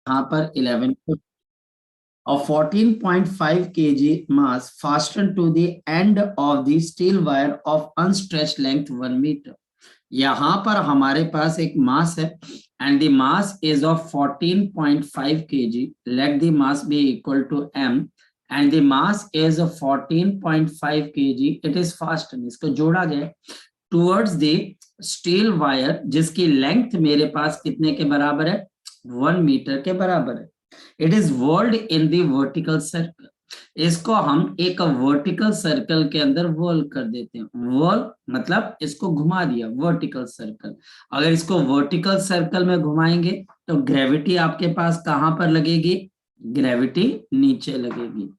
यहाँ पर 11 of 14.5 kg mass fastened to the end of the steel wire of unstretched length 1 meter. यहाँ पर हमारे पास एक मास है and the mass is of 14.5 kg. Let the mass be equal to m and the mass is 14.5 kg. It is fastened. इसको जोड़ा गया towards the steel wire जिसकी length मेरे पास कितने के बराबर है 1 मीटर के बराबर है. It is world in the vertical circle. इसको हम एक वर्टिकल सर्कल के अंदर वर्ल कर देते हैं. वर्ल मतलब इसको घुमा दिया वर्टिकल सर्कल. अगर इसको वर्टिकल सर्कल में घुमाएंगे तो ग्रेविटी आपके पास कहां पर लगेगी, ग्रेविटी नीचे लगेगी.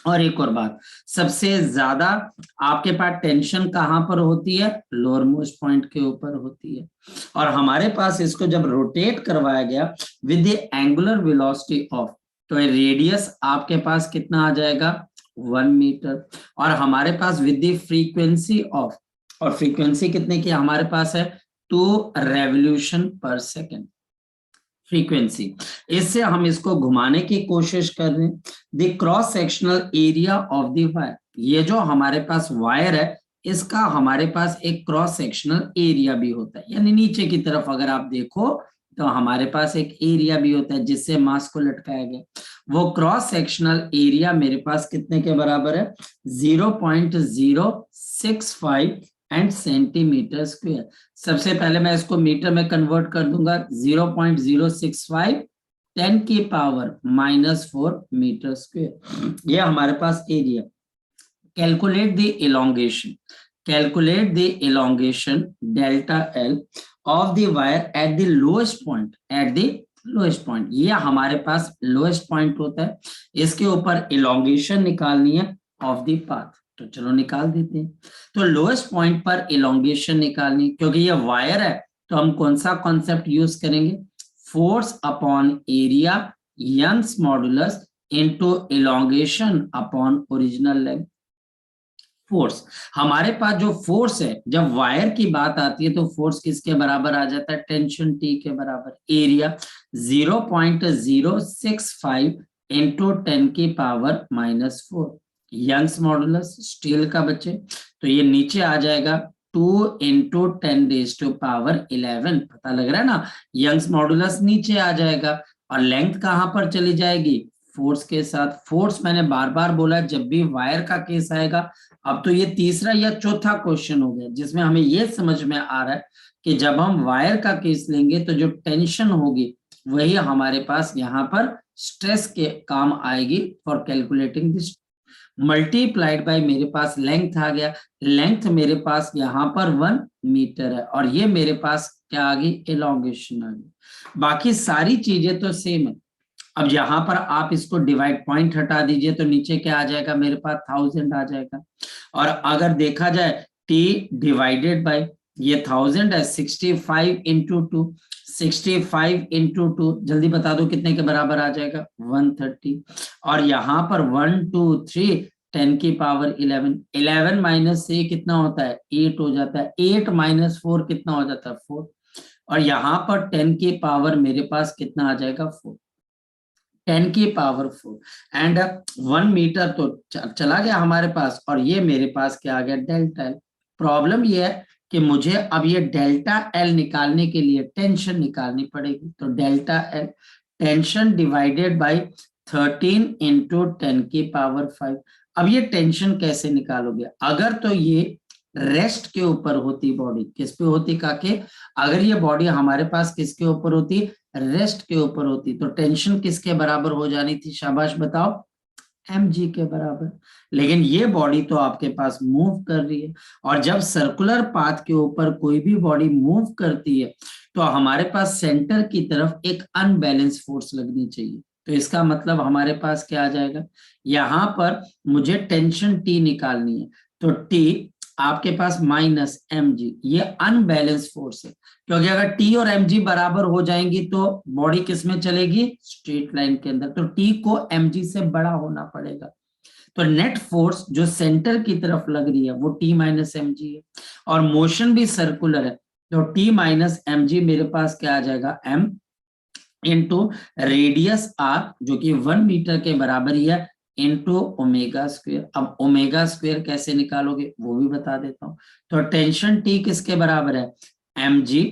और एक और बात, सबसे ज्यादा आपके पास टेंशन कहां पर होती है, लोअर मोस्ट पॉइंट के ऊपर होती है. और हमारे पास इसको जब रोटेट करवाया गया with the angular velocity of, तो रेडियस आपके पास कितना आ जाएगा 1 मीटर. और हमारे पास विद द फ्रीक्वेंसी ऑफ, और फ्रीक्वेंसी कितने की हमारे पास है 2 रेवोल्यूशन पर सेकेंड फ्रीक्वेंसी. इससे हम इसको घुमाने की कोशिश कर रहे हैं. The cross sectional area of the wire, ये जो हमारे पास वायर है इसका हमारे पास एक क्रॉस सेक्शनल एरिया भी होता है. यानी नीचे की तरफ अगर आप देखो तो हमारे पास एक एरिया भी होता है जिससे मास को लटकाया गया. वो क्रॉस सेक्शनल एरिया मेरे पास कितने के बराबर है 0.065 एंड सेंटीमीटर स्क्वायर. सबसे पहले मैं इसको मीटर में कन्वर्ट कर दूंगा. 0.065 10 की पावर -4 मीटर स्क्वायर. ये हमारे पास area. Calculate the elongation, calculate the elongation delta L of the wire at the lowest point, at the lowest point. ये हमारे पास लोएस्ट पॉइंट होता है. इसके ऊपर इलोंगेशन निकालनी है ऑफ द पाथ. तो चलो निकाल देते हैं. तो लोएस्ट पॉइंट पर इलोंगेशन निकालनी, क्योंकि ये वायर है तो हम कौन सा कॉन्सेप्ट यूज करेंगे, force upon area Young's modulus into elongation upon original length. Force, हमारे पास जो फोर्स है जब वायर की बात आती है तो फोर्स किसके बराबर आ जाता है, टेंशन टी के बराबर. एरिया 0.065 इंटू 10 की पावर -4. यंग्स मॉडुलस स्टील का बच्चे तो ये नीचे आ जाएगा 2 इंटू 10⁻11. पता लग रहा है ना, यंग्स मॉडुलस नीचे आ जाएगा और लेंथ कहां पर चली जाएगी, फोर्स के साथ. फोर्स मैंने बार बार बोला जब भी वायर का केस आएगा. अब तो ये तीसरा या चौथा क्वेश्चन हो गया जिसमें हमें ये समझ में आ रहा है कि जब हम वायर का केस लेंगे तो जो टेंशन होगी वही हमारे पास यहाँ पर स्ट्रेस के काम आएगी for calculating this. Multiplied by मेरे पास लेंथ आ गया. लेंथ मेरे पास यहाँ पर 1 मीटर है और ये मेरे पास क्या आ गई, एलोंगेशन आ गई. बाकी सारी चीजें तो सेम है. अब यहाँ पर आप इसको डिवाइड पॉइंट हटा दीजिए तो नीचे क्या आ जाएगा, मेरे पास 1000 आ जाएगा. और अगर देखा जाए t डिवाइडेड बाय, ये 1000 है, 65 इंटू 2, 65 इंटू 2 जल्दी बता दो कितने के बराबर आ जाएगा 130. और यहाँ पर 1 2 3 10 की पावर 11, 11 माइनस से कितना होता है 8 हो जाता है. 8 माइनस 4 कितना हो जाता है 4. और यहाँ पर 10 की पावर मेरे पास कितना आ जाएगा 4, 10 की पावर 4 एंड 1 मीटर तो चला गया हमारे पास. और ये मेरे पास क्या आ गया डेल्टा एल. प्रॉब्लम ये है कि मुझे अब ये डेल्टा एल निकालने के लिए टेंशन निकालनी पड़ेगी. तो delta L tension divided by 13 into 10 की पावर 5. अब ये टेंशन कैसे निकालोगे, अगर तो ये रेस्ट के ऊपर होती बॉडी, किस पे होती काके, अगर ये बॉडी हमारे पास किसके ऊपर होती, रेस्ट के ऊपर होती, तो टेंशन किसके बराबर हो जानी थी, शाबाश बताओ, mg के बराबर. लेकिन ये बॉडी तो आपके पास मूव कर रही है. और जब सर्कुलर पाथ के ऊपर कोई भी बॉडी मूव करती है तो हमारे पास सेंटर की तरफ एक अनबैलेंस फोर्स लगनी चाहिए. तो इसका मतलब हमारे पास क्या आ जाएगा, यहां पर मुझे टेंशन T निकालनी है तो T आपके पास -mg, ये अनबैलेंस फोर्स है. क्योंकि अगर T और mg बराबर हो जाएंगी तो बॉडी किस में चलेगी, स्ट्रेट लाइन के अंदर. तो T को mg से बड़ा होना पड़ेगा. तो नेट फोर्स जो सेंटर की तरफ लग रही है वो T -mg है. और मोशन भी सर्कुलर है तो T -mg मेरे पास क्या आ जाएगा m इनटू रेडियस आर जो कि 1 मीटर के बराबर ही है इनटू ओमेगा स्क्वायर। अब ओमेगा स्क्वायर कैसे निकालोगे वो भी बता देता हूं। तो टेंशन टी किसके बराबर है, mg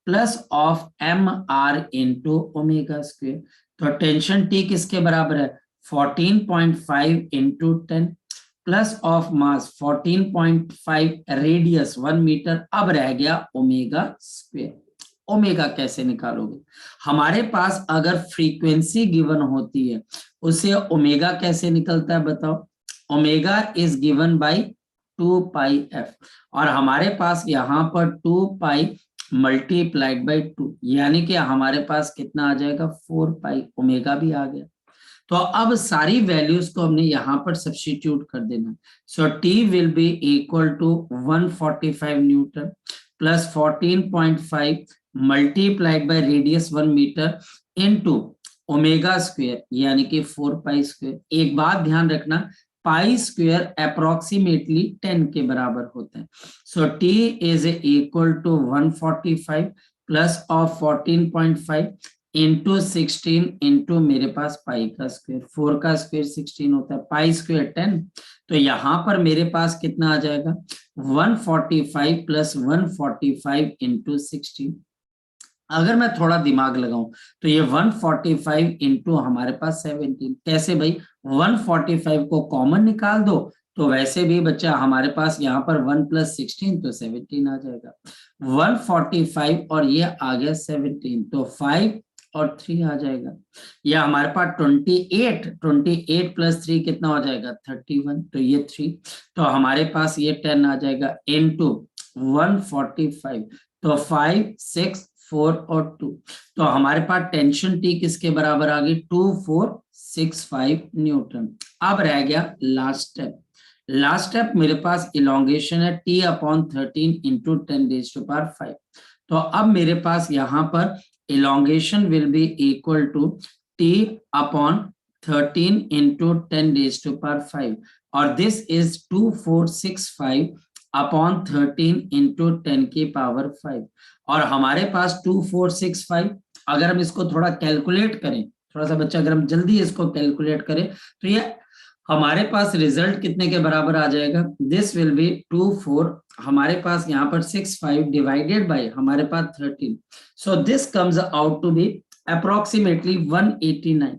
plus of M R into omega square. तो टेंशन टी किसके बराबर है 14.5 into 10 plus of mass 14.5 radius 1 metre. अब रह गया ओमेगा स्क्वायर। ओमेगा कैसे निकालोगे, हमारे पास अगर फ्रीक्वेंसी गिवन होती है उसे ओमेगा कैसे निकलता है बताओ। Omega is given by 2 pi F और हमारे पास यहाँ पर 2 पाई मल्टीप्लाइड बाय 2 यानी कि हमारे पास कितना आ जाएगा 4 पाई, ओमेगा भी आ गया। तो अब सारी वैल्यूज को हमने यहाँ पर सब्स्टिट्यूट कर देना। So T will be equal to 145 newton plus 14.5 multiplied by radius 1 metre into omega square यानी कि 4 पाई स्क्वायर। एक बात ध्यान रखना, पाई स्क्वायर अप्रोक्सीमेटली 10 के बराबर होता है। So T is equal to 145 plus of 14.5 into 16 into मेरे पास पाई का स्क्वायर, 4 का स्क्वायर 16 होता है, पाई स्क्वायर 10। तो यहाँ पर मेरे पास कितना आ जाएगा 145 प्लस 145 इंटू 16। अगर मैं थोड़ा दिमाग लगाऊं तो ये 145 इंटू हमारे पास 17। कैसे भाई, 145 को कॉमन निकाल दो तो वैसे भी बच्चा हमारे पास यहाँ पर 1 प्लस 16 तो 17 आ जाएगा। 145 और ये आ गया 17 तो 5 और 3 आ जाएगा। यह हमारे पास 28 प्लस 3 कितना हो जाएगा 31 तो ये 3। तो हमारे पास ये 10 आ जाएगा इनटू 145 तो 5 6 4 और 2। तो हमारे पास टेंशन टी किसके बराबर आ गई 2465 न्यूटन। अब रह गया लास्ट स्टेप। लास्ट स्टेप मेरे पास इलोंगेशन है t upon 13 into 10 raise to power 5। तो अब मेरे पास यहाँ पर elongation will be equal to t upon 13 into 10 raise to power 5 और दिस इज 2465 अपॉन 13 इंटू 10 की पावर 5। और हमारे पास 2465 अगर हम इसको थोड़ा कैलकुलेट करें, थोड़ा सा बच्चा अगर हम जल्दी इसको कैलकुलेट करें तो ये हमारे पास रिजल्ट कितने के बराबर आ जाएगा, दिस विल बी 24 हमारे पास यहाँ पर 65 डिवाइडेड बाय हमारे पास 13। So this comes out to be approximately 189।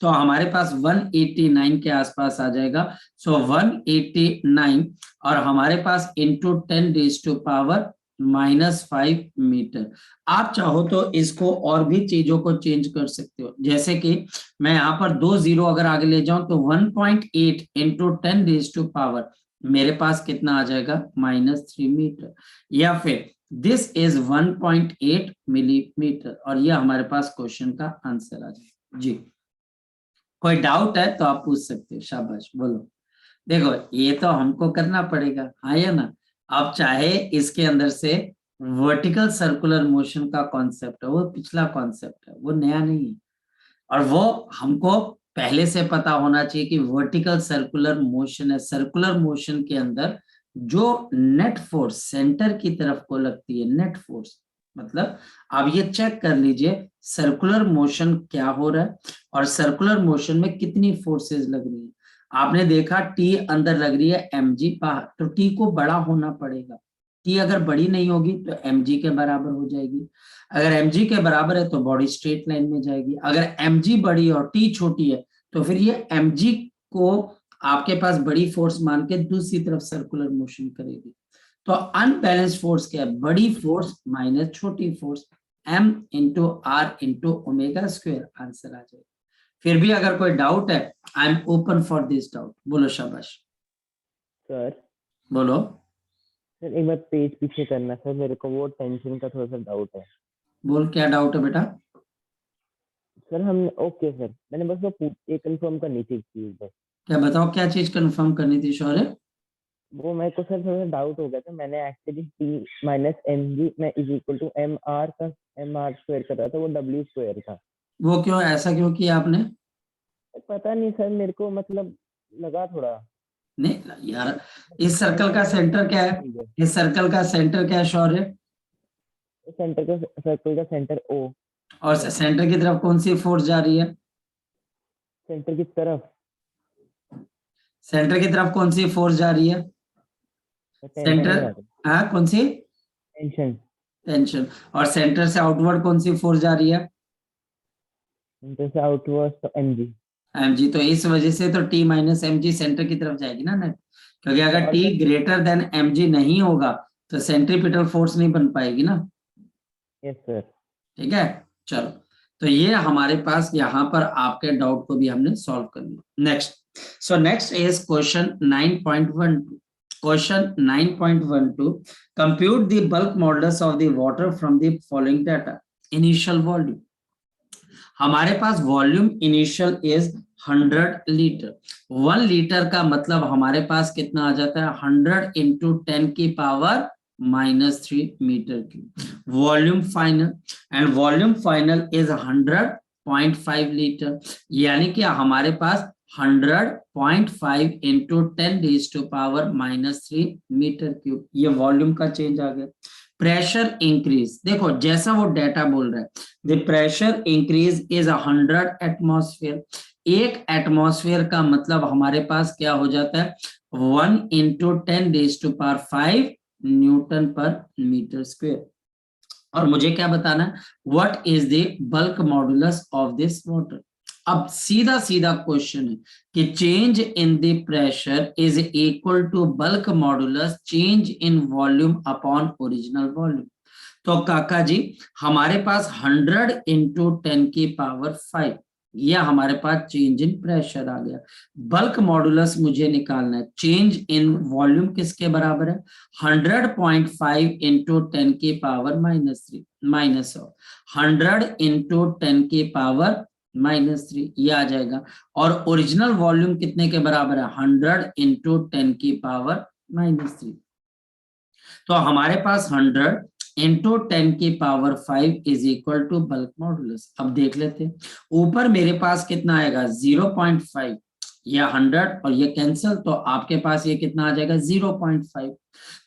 तो हमारे पास 189 के आसपास आ जाएगा। सो 189 और हमारे पास into 10 raise to power -5 metre. आप चाहो तो इसको और भी चीजों को चेंज कर सकते हो, जैसे कि मैं यहाँ पर 2 जीरो अगर आगे ले जाऊं तो 1.8 इंटू 10 रेज़ टू पावर मेरे पास कितना आ जाएगा -3 मीटर, या फिर दिस इज 1.8 मिलीमीटर और ये हमारे पास क्वेश्चन का आंसर आ जाएगा। जी कोई डाउट है तो आप पूछ सकते हो, शाबाश बोलो। देखो ये तो हमको करना पड़ेगा, हाँ या ना। आप चाहे इसके अंदर से वर्टिकल सर्कुलर मोशन का कॉन्सेप्ट है, वो पिछला कॉन्सेप्ट है, वो नया नहीं है। और वो हमको पहले से पता होना चाहिए कि वर्टिकल सर्कुलर मोशन है, सर्कुलर मोशन के अंदर जो नेट फोर्स सेंटर की तरफ को लगती है, नेट फोर्स मतलब आप ये चेक कर लीजिए सर्कुलर मोशन क्या हो रहा है और सर्कुलर मोशन में कितनी फोर्सेस लग रही है। आपने देखा टी अंदर लग रही है mg बाहर, तो टी को बड़ा होना पड़ेगा। टी अगर बड़ी नहीं होगी तो mg के बराबर हो जाएगी, अगर mg के बराबर है तो बॉडी स्ट्रेट लाइन में जाएगी। अगर mg बड़ी और t छोटी है तो फिर ये mg को आपके पास बड़ी फोर्स मान के दूसरी तरफ सर्कुलर मोशन करेगी। तो अनबैलेंस फोर्स क्या है, बड़ी फोर्स माइनस छोटी force, m into R into omega square answer आ जाएगा। फिर भी अगर कोई डाउट है I am open for this doubt, बोलो शाबाश। सर बोलो सर एक बार पेज पीछे करना सर, मेरे को वो टेंशन का थोड़ा सा डाउट है। बोल क्या डाउट है बेटा। सर हम ओके सर, मैंने बस वो ये कंफर्म करनी थी चीज बस। क्या बताओ क्या चीज कंफर्म करनी थी शौर्य। वो मेरे को सर थोड़ा डाउट हो गया था, मैंने actually T minus M G में is equal to M R का एम आर स्क्वायर कर रहा था, वो डब्ल्यू स्क्वायर था। वो क्यों ऐसा क्यों किया आपने। पता नहीं सर, मेरे को मतलब लगा थोड़ा। नहीं यार, इस सर्कल का सेंटर क्या है, ठीक है, इस सर्कल का सेंटर क्या है शौर्य। सेंटर का सर्कल का सेंटर ओ। और सेंटर की तरफ कौन सी फोर्स जा रही है? सेंटर की तरफ सेंटर की तरफ कौन सी फोर्स जा रही है? टेंशन सेंटर, जा रही हाँ कौन सी? Tension tension. और सेंटर से आउटवर्ड कौन सी फोर्स जा रही है? सेंटर से आउटवर्ड तो mg। mg। तो इस वजह से तो T minus M G centre की तरफ जाएगी ना नेट, क्योंकि अगर और T sir greater than mg नहीं होगा तो सेंट्रीपिटल फोर्स नहीं बन पाएगी ना। Yes sir. ठीक है, चलो। तो ये हमारे पास यहाँ पर आपके डाउट को भी हमने सॉल्व कर लिया। Next, so next is question 9.12। Question 9.12, compute the bulk modulus of the water from the following data. Initial volume, हमारे पास volume initial is 100 litre. 1 litre का मतलब हमारे पास कितना आ जाता है? 100 इंटू 10 की power -3 metre cube. Volume final, and volume final is 100.5 litre, यानी कि हमारे पास 100.5 इंटू 10⁻³ मीटर क्यूब, ये वॉल्यूम का चेंज आ गया। प्रेशर इंक्रीज, देखो जैसा वो डेटा बोल रहा है, the pressure increase is 100 atmosphere. एक एटमॉस्फेयर का मतलब हमारे पास क्या हो जाता है? 1 इंटू 10⁵ न्यूटन पर मीटर स्क्वेयर। और मुझे क्या बताना है? What is the bulk modulus of this water. अब सीधा सीधा क्वेश्चन है कि change in the pressure is equal to bulk modulus change in volume upon original volume. तो काका जी, हमारे पास 100 इंटू 10⁵, यह हमारे पास चेंज इन प्रेशर आ गया। बल्क मॉडुलस मुझे निकालना है, चेंज इन वॉल्यूम किसके बराबर है? 100.5 इंटू 10⁻³ माइनस ऑफ 100 इंटू 10⁻³ ये आ जाएगा। और ओरिजिनल वॉल्यूम कितने के बराबर है? 100 इंटू 10⁻³ तो हमारे पास 100 into 10⁵ is equal to bulk modulus. अब देख लेते हैं, ऊपर मेरे पास कितना आएगा? 0.5, या 100 और ये कैंसिल, तो आपके पास ये कितना आ जाएगा? 0.5।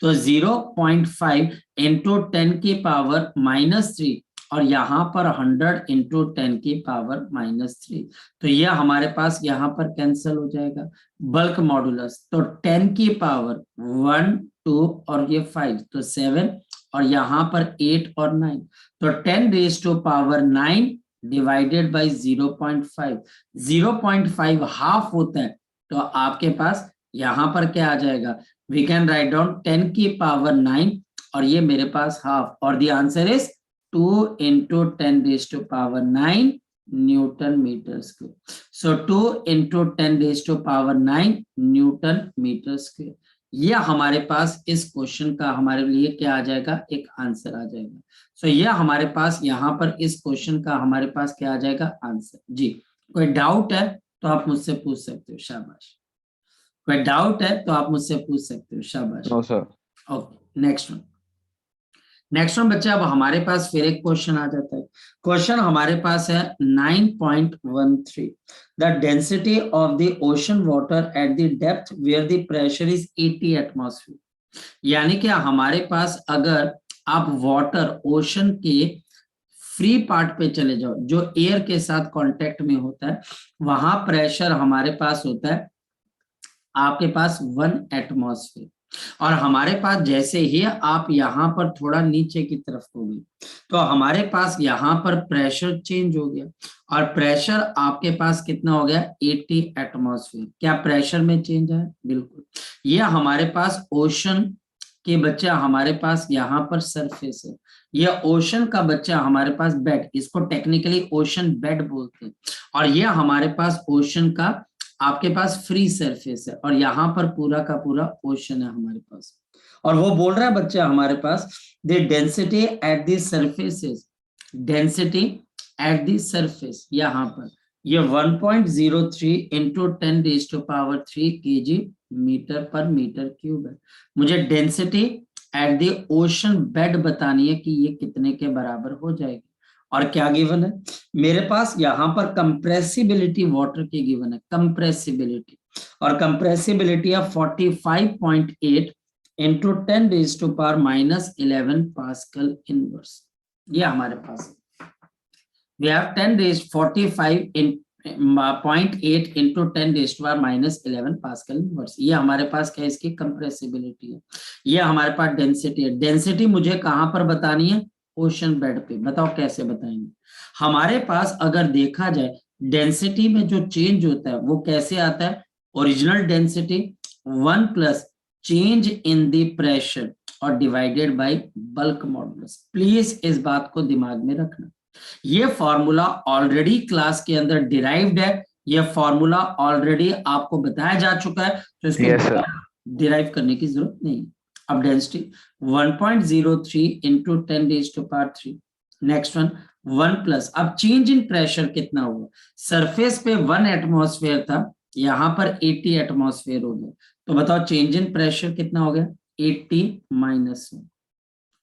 तो 0.5 इंटू 10⁻³ और यहाँ पर 100 इंटू 10⁻³ तो ये हमारे पास यहाँ पर कैंसिल हो जाएगा। बल्क मॉडुलस तो 10⁻1 2 और ये 5 तो 7 और यहाँ पर 8 और 9 तो 10⁻9 डिवाइडेड बाई 0.5। 0.5 हाफ होता है, तो आपके पास यहाँ पर क्या आ जाएगा? वी कैन राइट डाउन 10⁻9 और ये मेरे पास हाफ, और the answer is 2 into 10⁻9 newton metre square. So 2 into 10⁻9 newton metre square. यह हमारे पास इस क्वेश्चन का हमारे लिए क्या आ जाएगा? एक आंसर आ जाएगा। सो यह हमारे पास यहाँ पर इस क्वेश्चन का हमारे पास क्या आ जाएगा? आंसर। जी, कोई डाउट है तो आप मुझसे पूछ सकते हो, शाबाश। कोई डाउट है तो आप मुझसे पूछ सकते हो, शाबाश। No sir. Okay, next one. Next one बच्चे, अब हमारे पास फिर एक क्वेश्चन आ जाता है। क्वेश्चन हमारे पास है 9.13, the density of the ocean water at the depth where the pressure is 80 atmosphere. यानी कि हमारे पास अगर आप वाटर ओशन के फ्री पार्ट पे चले जाओ, जो एयर के साथ कांटेक्ट में होता है, वहां प्रेशर हमारे पास होता है आपके पास 1 एटमॉस्फेयर। और हमारे पास जैसे ही आप यहाँ पर थोड़ा नीचे की तरफ हो गए तो हमारे पास यहाँ पर प्रेशर चेंज हो गया, और प्रेशर आपके पास कितना हो गया? 80 एटमॉस्फेयर। क्या प्रेशर में चेंज है? बिल्कुल। ये हमारे पास ओशन के बच्चा हमारे पास यहाँ पर सरफेस है, ये ओशन का बच्चा हमारे पास बेड, इसको टेक्निकली ओशन बेड बोलते हैं। और ये हमारे पास ओशन का आपके पास फ्री सरफेस है, और यहाँ पर पूरा का पूरा ओशन है हमारे पास। और वो बोल रहा है बच्चा हमारे पास the density at the surfaces, density at the surface यहाँ पर ये 1.03 इंटू 10⁻³ kg मीटर पर मीटर क्यूब है। मुझे density at the ocean bed बतानी है कि ये कितने के बराबर हो जाएगी। और क्या गिवन है मेरे पास? यहाँ पर कंप्रेसिबिलिटी वाटर की गिवन है, कंप्रेसिबिलिटी, और compressibility of 45.8 into 10⁻⁻11 pascal inverse, ये हमारे पास है। we have 10 raised 45 in 0.8 into 10 raised to power minus 11 pascal inverse. ये हमारे पास क्या है, इसकी कंप्रेसिबिलिटी है, ये हमारे पास डेंसिटी है। डेंसिटी मुझे कहां पर बतानी है, ओशन बेड पे। बताओ कैसे बताएंगे। हमारे पास अगर देखा जाए डेंसिटी में जो चेंज होता है वो कैसे आता है, original density 1 plus change in the pressure और divided by bulk modulus. Please इस बात को दिमाग में रखना। ये फॉर्मूला ऑलरेडी क्लास के अंदर डिराइव्ड है, ये फॉर्मूला ऑलरेडी आपको बताया जा चुका है, तो इसको डिराइव करने की जरूरत नहीं। अब density 1.03 into 10 raise to power 3। Next one 1 plus, अब चेंज इन प्रेशर कितना हुआ, सरफेस पे 1 एटमॉस्फेयर था, यहां पर 80 एटमॉस्फेयर हो गया, तो बताओ चेंज इन प्रेशर कितना हो गया, 80 माइनस 1,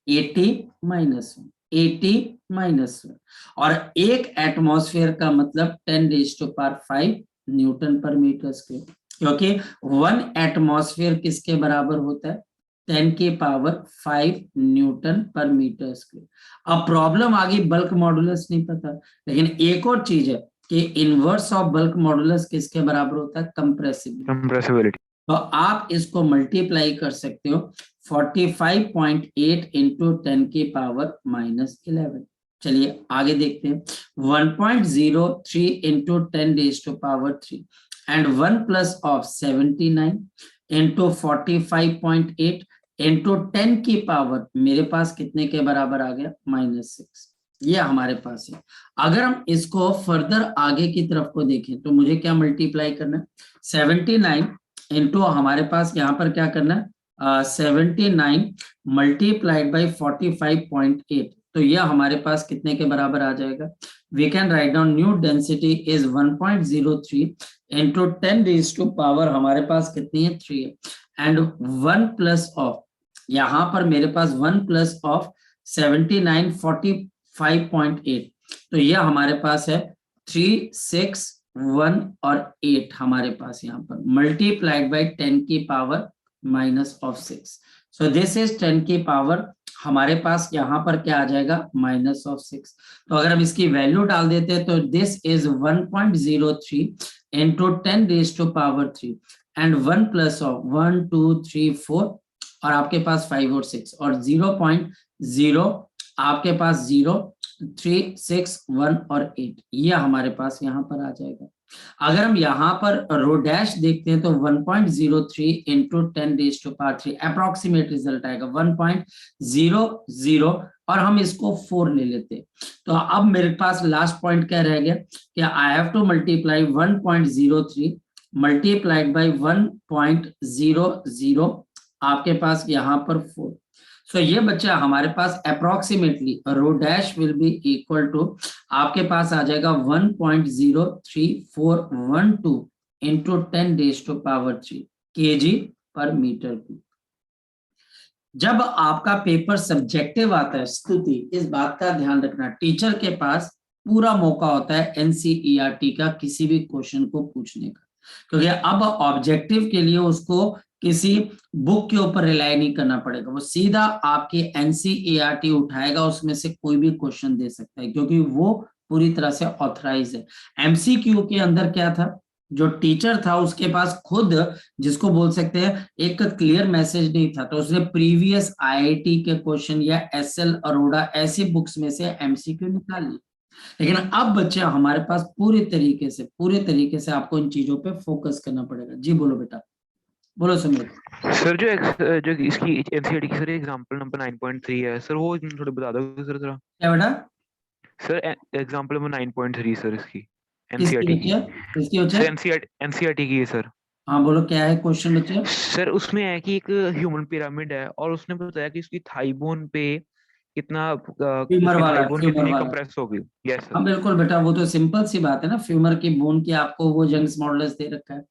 80 माइनस 1, 80 माइनस 1, और एक एटमॉस्फेयर का मतलब 10 रेज़ टू पावर 5 न्यूटन पर मीटर स्क्वायर, क्योंकि 1 एटमॉस्फेयर किसके बराबर होता है, 10 की पावर 5 न्यूटन पर मीटर स्क्वायर। अब प्रॉब्लम आ गई, बल्क मॉडुलस नहीं पता, लेकिन एक और चीज है कि इनवर्स ऑफ बल्क मॉडुलस किसके बराबर होता है, कंप्रेसिबिलिटी। तो आप इसको मल्टीप्लाई कर सकते हो 45.8 इंटू 10 की पावर माइनस 11। चलिए आगे देखते हैं, 1.03 into 10 raise to power 3 and 1 plus of 79 into 45.8 into 10 की पावर मेरे पास कितने के बराबर आ गया, -6। ये हमारे पास है। अगर हम इसको फर्दर आगे की तरफ को देखें तो मुझे क्या मल्टीप्लाई करना है, 79 इंटू हमारे पास यहाँ पर क्या करना है, 79 मल्टीप्लाइड बाई 45.8, तो यह हमारे पास कितने के बराबर आ जाएगा, we can write down new density is 1.03 into 10 raise to power हमारे पास कितनी है, 3 है, एंड 1 प्लस ऑफ, यहाँ पर मेरे पास 1 प्लस ऑफ 79 45.8, तो यह हमारे पास है 3, 6, 1 और 8 हमारे पास यहाँ पर मल्टीप्लाइड बाई 10 की power minus of 6, so this is 10 की पावर हमारे पास यहाँ पर क्या आ जाएगा, माइनस ऑफ 6। तो अगर हम इसकी वैल्यू डाल देते हैं तो this is 1.03 into 10 raise to power 3 and 1 plus of 1 2 3 4 और आपके पास 5 और 6 और 0.0 आपके पास 0 3 6 1 और 8, ये हमारे पास यहाँ पर आ जाएगा। अगर हम यहाँ पर रो डैश देखते हैं तो 1.03 into 10 raise to power 3 approximate result आएगा 1.00 और हम इसको 4 ले लेते हैं, तो अब मेरे पास लास्ट पॉइंट क्या रह गया कि I have to multiply 1.03 multiplied by 1.00 आपके पास यहाँ पर 4, सो ये बच्चा हमारे पास approximately rho dash will be equal to आपके पास आ जाएगा 1.03412 into 10 raise to power 3 kg पर मीटर क्यूब। जब आपका पेपर सब्जेक्टिव आता है स्तुति, इस बात का ध्यान रखना, टीचर के पास पूरा मौका होता है एनसीईआरटी का किसी भी क्वेश्चन को पूछने का, क्योंकि अब ऑब्जेक्टिव के लिए उसको किसी बुक के ऊपर रिलाई नहीं करना पड़ेगा, वो सीधा आपके एनसीईआरटी उठाएगा, उसमें से कोई भी क्वेश्चन दे सकता है क्योंकि वो पूरी तरह से ऑथराइज है। एमसीक्यू के अंदर क्या था, जो टीचर था उसके पास खुद जिसको बोल सकते हैं एक क्लियर मैसेज नहीं था, तो उसने प्रीवियस आईआईटी के क्वेश्चन या एसएल अरोड़ा ऐसी बुक्स में से एमसीक्यू निकाल ली। लेकिन अब बच्चे हमारे पास पूरे तरीके से आपको इन चीजों पे फोकस करना पड़ेगा। जी बोलो बेटा, बोलो सुमित। सर जो इसकी एनसीईआरटी की सर एग्जांपल नंबर 9.3 है सर, वो थोड़ा बता दो सर जरा। क्या बेटा? सर एग्जांपल नंबर 9.3 सर इसकी एनसीईआरटी एनसीईआरटी की सर, एनसीईआरटी की है सर। हाँ बोलो क्या है क्वेश्चन बच्चे? सर उसमें है कि एक ह्यूमन पिरामिड है और उसने बताया कि उसकी थाई बोन पे कितना फ्यूमर वाला, थाई बोन कितनी कंप्रेस हो गई। Yes sir. हाँ बिल्कुल बेटा, वो तो सिंपल सी बात है ना, फ्यूमर की बोन की आपको वो यंग्स मॉडुलस दे रखा है।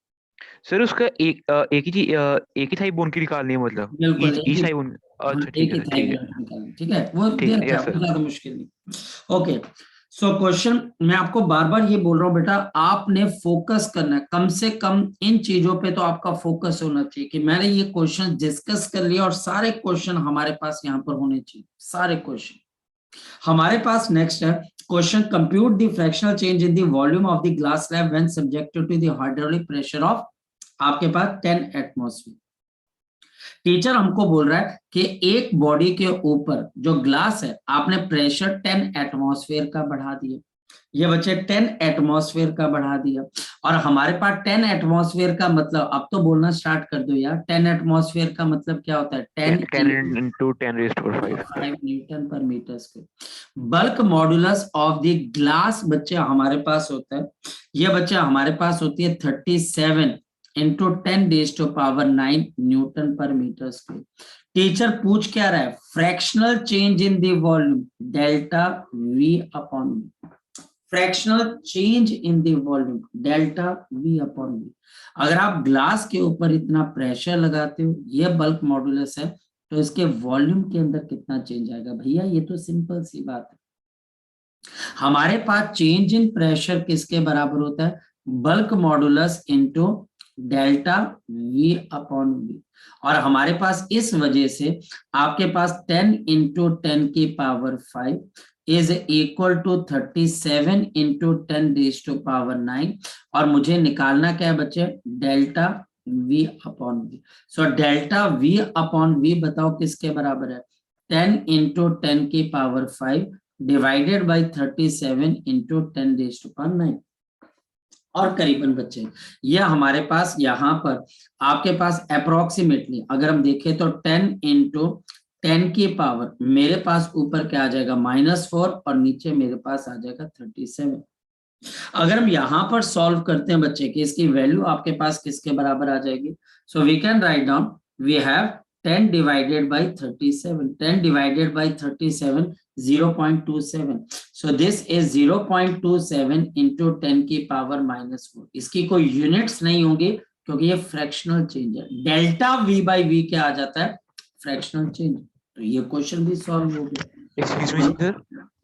सर उसका एक ही थाई बोन की निकालनी है, मतलब बिल्कुल ईच थाई बोन। अच्छा ठीक है सर, ठीक है ठीक है, वो दे रखा है, ज्यादा मुश्किल नहीं। ओके, सो क्वेश्चन मैं आपको बार बार ये बोल रहा हूँ बेटा, आपने फोकस करना है, कम से कम इन चीजों पे तो आपका फोकस होना चाहिए कि मैंने ये क्वेश्चन डिस्कस कर लिया और सारे क्वेश्चन हमारे पास यहाँ पर होने चाहिए, सारे क्वेश्चन। हमारे पास नेक्स्ट है question, compute the fractional change in the volume of the glass slab when subjected to the hydraulic pressure of आपके पास 10 एटमॉस्फेयर। टीचर हमको बोल रहा है कि एक बॉडी के ऊपर जो ग्लास है आपने प्रेशर 10 एटमॉस्फेयर का बढ़ा दिया, ये बच्चे 10 एटमॉस्फेयर का बढ़ा दिया, और हमारे पास 10 एटमॉस्फेयर का मतलब, अब तो बोलना स्टार्ट कर दो यार, 10 एटमॉस्फेयर का मतलब क्या होता है, 10 into 10 raised to 5 न्यूटन पर metre square. Bulk modulus of the glass बच्चे हमारे पास होता है, ये बच्चे हमारे पास होती है 37 इंटू 10⁻⁹ न्यूटन पर मीटर स्क्वायर। टीचर पूछ क्या रहा है, fractional change in the volume delta V upon V, fractional change in the volume delta V upon V. अगर आप ग्लास के ऊपर इतना प्रेशर लगाते हो, ये बल्क मॉडुलस है, तो इसके वॉल्यूम के अंदर कितना चेंज आएगा भैया, ये तो सिंपल सी बात है। हमारे पास चेंज इन प्रेशर किसके बराबर होता है, bulk modulus into delta V upon V, और हमारे पास इस वजह से आपके पास 10 into 10⁵ is equal to 37 into 10⁻⁹, और मुझे निकालना क्या है बच्चे, delta v upon V. So delta v upon V बताओ किसके बराबर है, 10 इंटू 10⁵ डिवाइडेड बाई 37 इंटू 10⁻⁹, और करीबन बच्चे ये हमारे पास यहाँ पर आपके पास अप्रोक्सीमेटली अगर हम देखें तो 10 इंटू 10⁻, मेरे पास ऊपर क्या आ जाएगा -4 और नीचे मेरे पास आ जाएगा 37। अगर हम यहाँ पर सॉल्व करते हैं बच्चे कि इसकी वैल्यू आपके पास किसके बराबर आ जाएगी, so we can write down, we have 10 divided by 37, 10 divided by 37 0.27, so this is 0.27 into 10⁻⁻4। इसकी कोई यूनिट्स नहीं होगी क्योंकि ये फ्रैक्शनल चेंज है, डेल्टा v बाई वी क्या आ जाता है, फ्रैक्शनल चेंज। तो ये क्वेश्चन भी सॉल्व हो गया। एक्सक्यूज मी सर,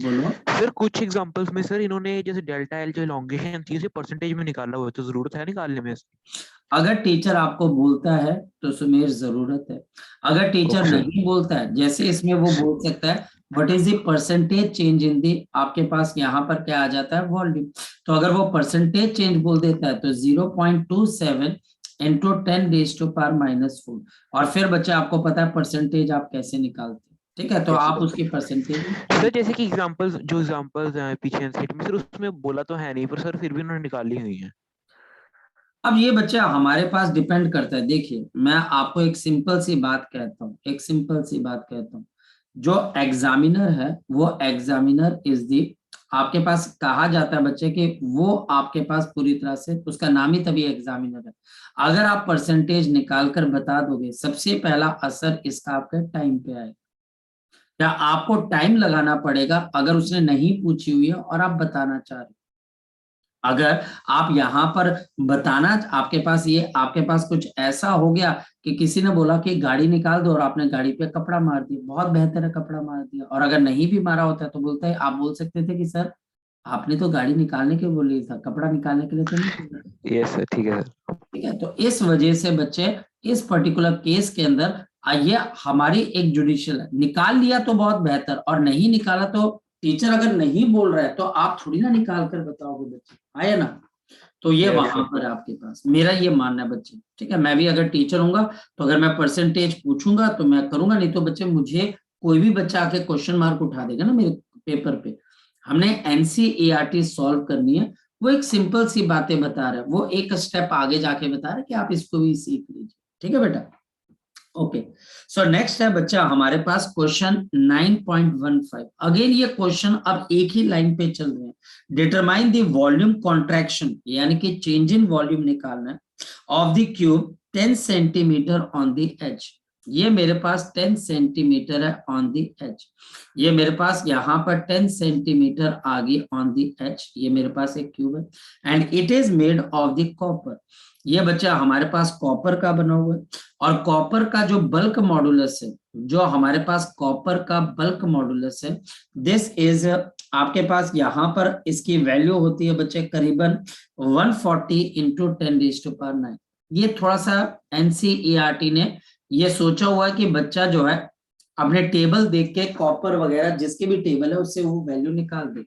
बोलो सर कुछ एग्जांपल्स में सर इन्होंने जैसे डेल्टा एल जो एलोंगेशन थी उसे परसेंटेज में निकाला हुआ है, तो जरूरत है निकालने में इसकी? अगर टीचर आपको बोलता है तो सुमेर जरूरत है, अगर टीचर Okay, sir. नहीं बोलता है, जैसे इसमें वो बोल सकता है what is the percentage change in the, आपके पास यहाँ पर क्या आ जाता है, वॉल्यूम। तो अगर वो परसेंटेज चेंज बोल देता है तो 0.27 इंटू 10⁻⁻4, और फिर बच्चा आपको पता है परसेंटेज आप कैसे निकालते हैं, ठीक है, तो Yes, आप sir. उसकी परसेंटेज सर जैसे कि एग्जांपल्स हैं पीछे एनसीईआरटी में, सर उसमें बोला तो है नहीं, पर सर फिर भी उन्होंने निकाली हुई है। अब ये बच्चा हमारे पास डिपेंड करता है। देखिए मैं आपको एक सिंपल सी बात कहता हूँ, एक सिंपल सी बात कहता हूँ, जो एग्जामिनर है वो एग्जामिनर इज दी, आपके पास कहा जाता है बच्चे कि वो आपके पास पूरी तरह से, उसका नाम ही तभी एग्जामिनर है। अगर आप परसेंटेज निकाल कर बता दोगे, सबसे पहला असर इसका आपके टाइम पे आएगा, या आपको टाइम लगाना पड़ेगा अगर उसने नहीं पूछी हुई है और आप बताना चाह रहे। अगर आप यहाँ पर बताना, आपके पास ये, आपके पास कुछ ऐसा हो गया कि किसी ने बोला कि गाड़ी निकाल दो और आपने गाड़ी पे कपड़ा मार दिया, बहुत बेहतर है कपड़ा मार दिया, और अगर नहीं भी मारा होता है तो बोलता है, आप बोल सकते थे कि सर आपने तो गाड़ी निकालने के बोली था, कपड़ा निकालने के लिए तो नहीं बोला। यस सर, ठीक है सर। ठीक है, तो इस वजह से बच्चे इस पर्टिकुलर केस के अंदर ये हमारी एक जुडिशियल है, निकाल लिया तो बहुत बेहतर, और नहीं निकाला तो टीचर अगर नहीं बोल रहा है तो आप थोड़ी ना निकाल कर बताओगे बच्चे, आया ना। तो ये Yes, वहां sir. पर आपके पास, मेरा ये मानना है बच्चे, ठीक है, मैं भी अगर टीचर हूंगा तो अगर मैं परसेंटेज पूछूंगा तो मैं करूंगा, नहीं तो बच्चे मुझे कोई भी बच्चा आके क्वेश्चन मार्क उठा देगा ना मेरे पेपर पे। हमने एनसीईआरटी सॉल्व करनी है, वो एक सिंपल सी बातें बता रहा है, वो एक स्टेप आगे जाके बता रहा है कि आप इसको भी सीख लीजिए, ठीक है बेटा। ओके, सो नेक्स्ट है बच्चा हमारे पास क्वेश्चन 9.15। अगेन ये क्वेश्चन अब एक ही लाइन पे चल रहे हैं, डिटरमाइन द वॉल्यूम कॉन्ट्रैक्शन, यानी कि चेंज इन वॉल्यूम निकालना है of the cube 10 centimetre on the edge. ये मेरे पास 10 सेंटीमीटर है ऑन द एज, ये मेरे पास यहाँ पर 10 सेंटीमीटर आगे ऑन द एज, ये मेरे पास एक क्यूब है, and it is made of the copper. ये बच्चा हमारे पास कॉपर का बना हुआ है, और कॉपर का जो बल्क मॉडुलस है, जो हमारे पास कॉपर का बल्क मॉडुलस है, दिस इज आपके पास यहाँ पर इसकी वैल्यू होती है बच्चे करीबन 140 इंटू 10⁻⁹। ये थोड़ा सा एनसीईआरटी ने ये सोचा हुआ है कि बच्चा जो है अपने टेबल देख के कॉपर वगैरह जिसके भी टेबल है उससे वो वैल्यू निकाल दे।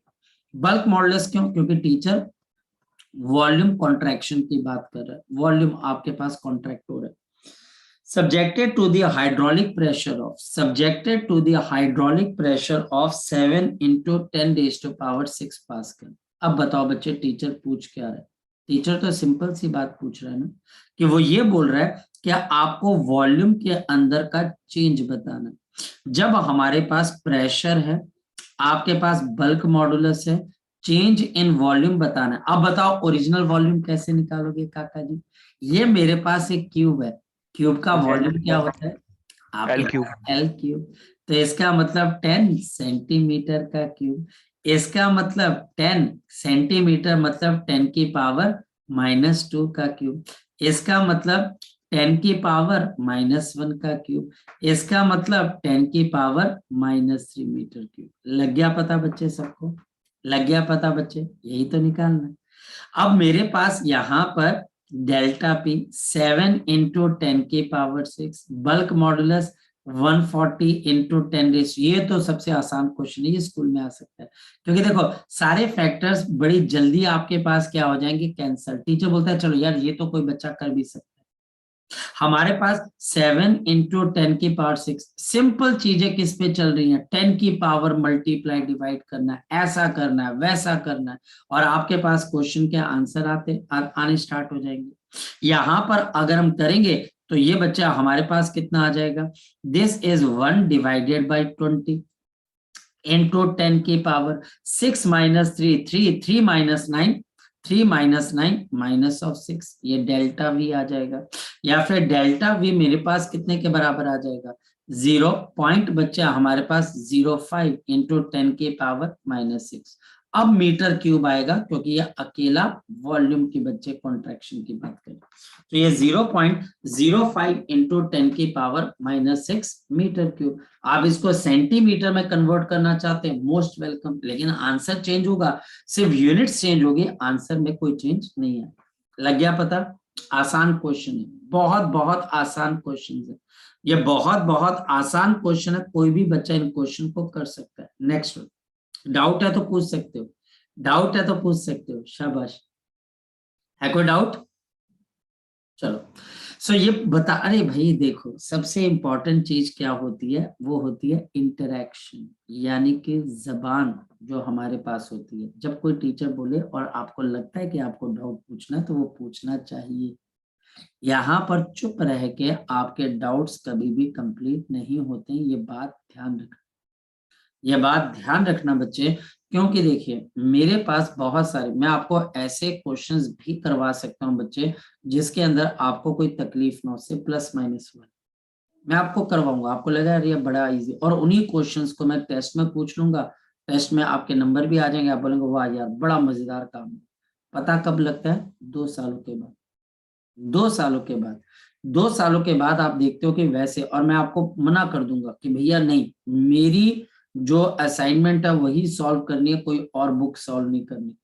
बल्क मॉडुलस क्यों? क्योंकि टीचर वॉल्यूम कॉन्ट्रैक्शन की बात कर रहा है, वॉल्यूम आपके पास कॉन्ट्रैक्ट हो रहा है। subjected to the hydraulic pressure of 7 into 10 raised to power 6 pascal. अब बताओ बच्चे टीचर पूछ क्या रहा है? टीचर तो सिंपल सी बात पूछ रहा है ना, कि वो ये बोल रहा है कि आपको वॉल्यूम के अंदर का चेंज बताना है। जब हमारे पास प्रेशर है, आपके पास बल्क मॉडुलस है, चेंज इन वॉल्यूम बताना है। अब बताओ ओरिजिनल वॉल्यूम कैसे निकालोगे काका जी? ये मेरे पास एक क्यूब है, क्यूब का वॉल्यूम क्या होता है आपके? L cube. L cube. तो इसका मतलब 10 सेंटीमीटर का क्यूब। इसका मतलब 10 सेंटीमीटर मतलब 10 की पावर -2 का क्यूब। इसका मतलब 10 की पावर -1 का क्यूब। इसका मतलब 10 की पावर -3 मीटर क्यूब। लग गया पता बच्चे सबको? लग गया पता बच्चे? यही तो निकालना है। अब मेरे पास यहाँ पर डेल्टा पी 7 इंटू 10 की power 6, bulk modulus 140 into 10 raise. ये तो सबसे आसान क्वेश्चन है, ये स्कूल में आ सकता है, क्योंकि देखो सारे फैक्टर्स बड़ी जल्दी आपके पास क्या हो जाएंगे, कैंसल। टीचर बोलता है चलो यार ये तो कोई बच्चा कर भी सकता है। हमारे पास 7 इंटू 10 की पावर 6, सिंपल चीजें किस पे चल रही हैं, 10 की पावर मल्टीप्लाई डिवाइड करना है, ऐसा करना है, वैसा करना है, और आपके पास क्वेश्चन के आंसर आने स्टार्ट हो जाएंगे। यहां पर अगर हम करेंगे तो ये बच्चा हमारे पास कितना आ जाएगा, this is 1 divided by 20 into 10 की power 6 minus 3, 3 minus 9, 3 minus 9 minus of 6, ये डेल्टा वी आ जाएगा। या फिर डेल्टा वी मेरे पास कितने के बराबर आ जाएगा, 0 पॉइंट बच्चा हमारे पास 05 इंटू 10 की पावर -6। अब मीटर क्यूब आएगा क्योंकि ये अकेला वॉल्यूम की बच्चे कॉन्ट्रैक्शन की बात करें, तो ये 0.05 इंटू 10 की पावर -6 मीटर क्यूब। आप इसको सेंटीमीटर में कन्वर्ट करना चाहते हैं, मोस्ट वेलकम, लेकिन आंसर चेंज होगा, सिर्फ यूनिट्स चेंज होगी, आंसर में कोई चेंज नहीं है। लग गया पता? आसान क्वेश्चन है, बहुत बहुत आसान क्वेश्चन है, ये बहुत बहुत आसान क्वेश्चन है, कोई भी बच्चा इन क्वेश्चन को कर सकता है। नेक्स्ट, डाउट है तो पूछ सकते हो, डाउट है तो पूछ सकते हो, शाबाश। है कोई डाउट? चलो, सो ये बता, अरे भाई देखो सबसे इंपॉर्टेंट चीज क्या होती है, वो होती है इंटरेक्शन, यानी कि जबान जो हमारे पास होती है। जब कोई टीचर बोले और आपको लगता है कि आपको डाउट पूछना है तो वो पूछना चाहिए। यहाँ पर चुप रह के आपके डाउट्स कभी भी कंप्लीट नहीं होते, ये बात ध्यान रखना, ये बात ध्यान रखना बच्चे। क्योंकि देखिए मेरे पास बहुत सारे, मैं आपको ऐसे क्वेश्चंस भी करवा सकता हूँ बच्चे जिसके अंदर आपको कोई तकलीफ ना हो, से +-1 मैं आपको करवाऊंगा, आपको लगा यार ये बड़ा इजी, और उन्हीं क्वेश्चंस को मैं टेस्ट में पूछ लूंगा, टेस्ट में आपके नंबर भी आ जाएंगे, आप बोलेंगे वाह यार बड़ा मजेदार काम है। पता कब लगता है? 2 सालों के बाद। 2 सालों के बाद, 2 सालों के बाद आप देखते हो कि वैसे, और मैं आपको मना कर दूंगा कि भैया नहीं, मेरी जो असाइनमेंट है वही सॉल्व करनी है, कोई और बुक सॉल्व नहीं करनी,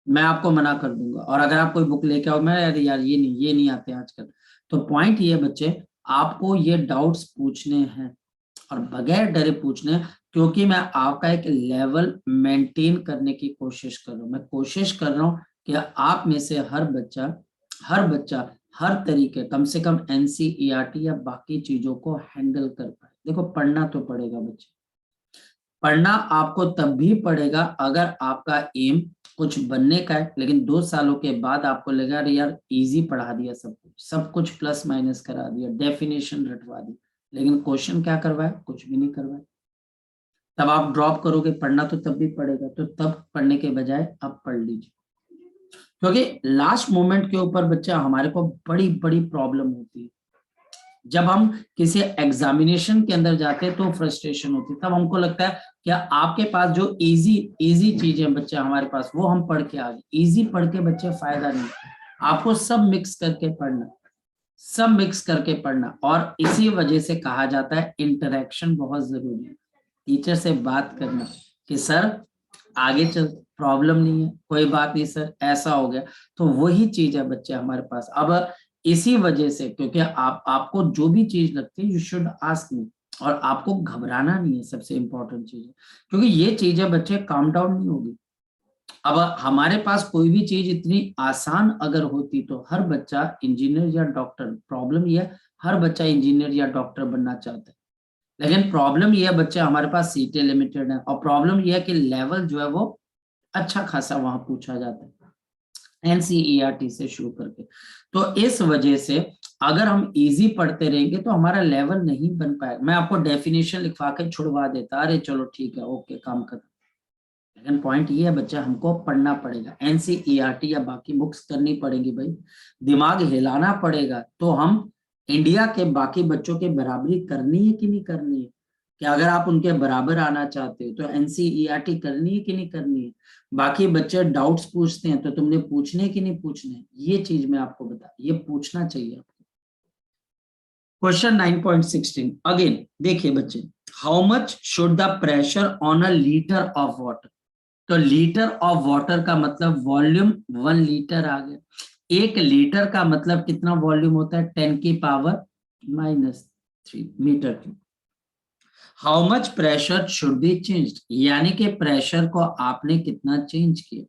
मैं आपको मना कर दूंगा। और अगर आप कोई बुक लेके आओ, मैं अरे यार ये नहीं आते आजकल। तो पॉइंट ये बच्चे, आपको ये डाउट्स पूछने हैं और बगैर डरे पूछने हैं, क्योंकि मैं आपका एक लेवल मेंटेन करने की कोशिश कर रहा हूँ। मैं कोशिश कर रहा हूँ कि आप में से हर बच्चा हर तरीके, कम से कम एनसीईआरटी या बाकी चीजों को हैंडल कर पाए। देखो पढ़ना तो पड़ेगा बच्चे, पढ़ना आपको तब भी पड़ेगा अगर आपका एम कुछ बनने का है, लेकिन 2 सालों के बाद आपको लगा अरे यार इजी पढ़ा दिया, सब कुछ प्लस माइनस करा दिया, डेफिनेशन रटवा दी, लेकिन क्वेश्चन क्या करवाया, कुछ भी नहीं करवाया, तब आप ड्रॉप करोगे। पढ़ना तो तब भी पड़ेगा, तो तब पढ़ने के बजाय अब पढ़ लीजिए, क्योंकि लास्ट मोमेंट के ऊपर बच्चा हमारे को बड़ी बड़ी प्रॉब्लम होती है। जब हम किसी एग्जामिनेशन के अंदर जाते हैं तो फ्रस्ट्रेशन होती है, तब हमको लगता है कि आपके पास जो इजी चीजें बच्चे हमारे पास, वो हम पढ़ के आ गए। इजी पढ़ के बच्चे फायदा नहीं, आपको सब मिक्स करके पढ़ना, सब मिक्स करके पढ़ना। और इसी वजह से कहा जाता है इंटरेक्शन बहुत जरूरी है, टीचर से बात करना कि सर आगे चल प्रॉब्लम नहीं है, कोई बात नहीं सर ऐसा हो गया, तो वही चीज है बच्चे हमारे पास। अब इसी वजह से, क्योंकि आपको जो भी चीज लगती है यू शुड आस्क मी, और आपको घबराना नहीं है, सबसे इंपॉर्टेंट चीज है, क्योंकि ये चीजें बच्चे काम डाउन नहीं होगी। अब हमारे पास कोई भी चीज इतनी आसान अगर होती तो हर बच्चा इंजीनियर या डॉक्टर, प्रॉब्लम ये है हर बच्चा इंजीनियर या डॉक्टर बनना चाहता है, लेकिन प्रॉब्लम ये है बच्चे हमारे पास सीटें लिमिटेड है, और प्रॉब्लम ये है कि लेवल जो है वो अच्छा खासा वहां पूछा जाता है एनसीईआरटी से शुरू करके। तो इस वजह से अगर हम इजी पढ़ते रहेंगे तो हमारा लेवल नहीं बन पाएगा। मैं आपको डेफिनेशन लिखवा के छुड़वा देता, अरे चलो ठीक है ओके काम खत्म, लेकिन पॉइंट ये है बच्चा हमको पढ़ना पड़ेगा, एनसीईआरटी या बाकी बुक्स करनी पड़ेगी भाई, दिमाग हिलाना पड़ेगा, तो हम इंडिया के बाकी बच्चों के बराबरी करनी है कि नहीं करनी है, कि अगर आप उनके बराबर आना चाहते हो तो एनसीईआरटी करनी है कि नहीं करनी है, बाकी बच्चे डाउट्स पूछते हैं तो तुमने पूछने कि नहीं पूछने, ये चीज मैं आपको बता, ये पूछना चाहिए आपको। क्वेश्चन 9.16 अगेन देखिए बच्चे, how much should the pressure on a litre of water, तो लीटर ऑफ वाटर का मतलब वॉल्यूम 1 लीटर आ गया, 1 लीटर का मतलब कितना वॉल्यूम होता है 10 की power -3 metre cube. How much pressure should be changed, यानी कि प्रेशर को आपने कितना चेंज किया,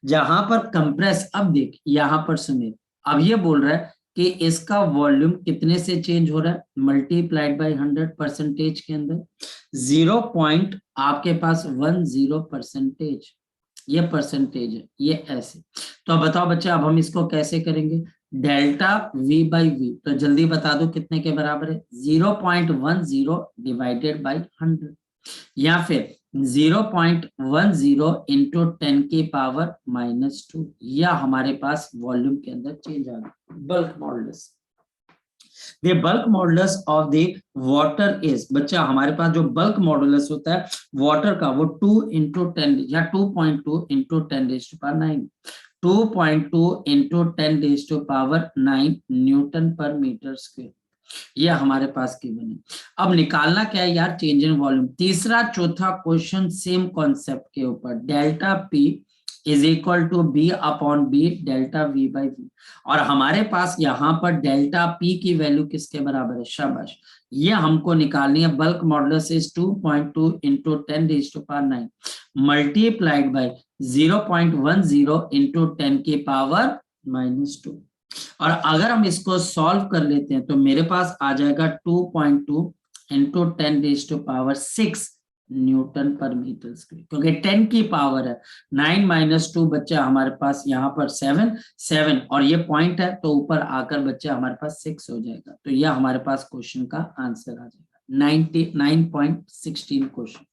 जहां पर कंप्रेस, अब देख यहां पर सुनिए, अब ये बोल रहा है कि इसका वॉल्यूम कितने से चेंज हो रहा है, मल्टीप्लाइड बाय 100 परसेंटेज के अंदर 0 पॉइंट आपके पास 10 परसेंटेज, ये परसेंटेज है, ये ऐसे। तो अब बताओ बच्चे, अब हम इसको कैसे करेंगे, डेल्टा v बाई वी, तो जल्दी बता दो कितने के बराबर है 0.10 डिवाइडेड बाई 100, या फिर 0.10 इंटू 10 की पावर -2, या हमारे पास वॉल्यूम के अंदर चेंज आ गया, bulk modulus. The bulk modulus of the water is, बच्चा हमारे पास जो बल्क मॉडुलस होता है वाटर का वो 2 इंटू 10 या 2.2 इंटू 10⁹, 2.2 इंटू 10⁹9 न्यूटन पर मीटर स्क्वायर, ये हमारे पास गिवन है। अब निकालना क्या है यार, चेंज इन वॉल्यूम। तीसरा चौथा क्वेश्चन सेम कॉन्सेप्ट के ऊपर, delta P is equal to B upon B delta V by V, और हमारे पास यहाँ पर डेल्टा पी की वैल्यू किसके बराबर है, शाबाश, ये हमको निकालनी है, bulk modulus is 2.2 into 10⁹9 multiplied by 0.10 into 10 की पावर -2, और अगर हम इसको सॉल्व कर लेते हैं तो मेरे पास आ जाएगा 2.2 इंटू 10⁶ न्यूटन पर मीटर स्क्वायर, क्योंकि 10 की पावर है, 9 - 2 बच्चा हमारे पास यहाँ पर 7 और ये पॉइंट है तो ऊपर आकर बच्चा हमारे पास 6 हो जाएगा, तो यह हमारे पास क्वेश्चन का आंसर आ जाएगा 99.16 क्वेश्चन।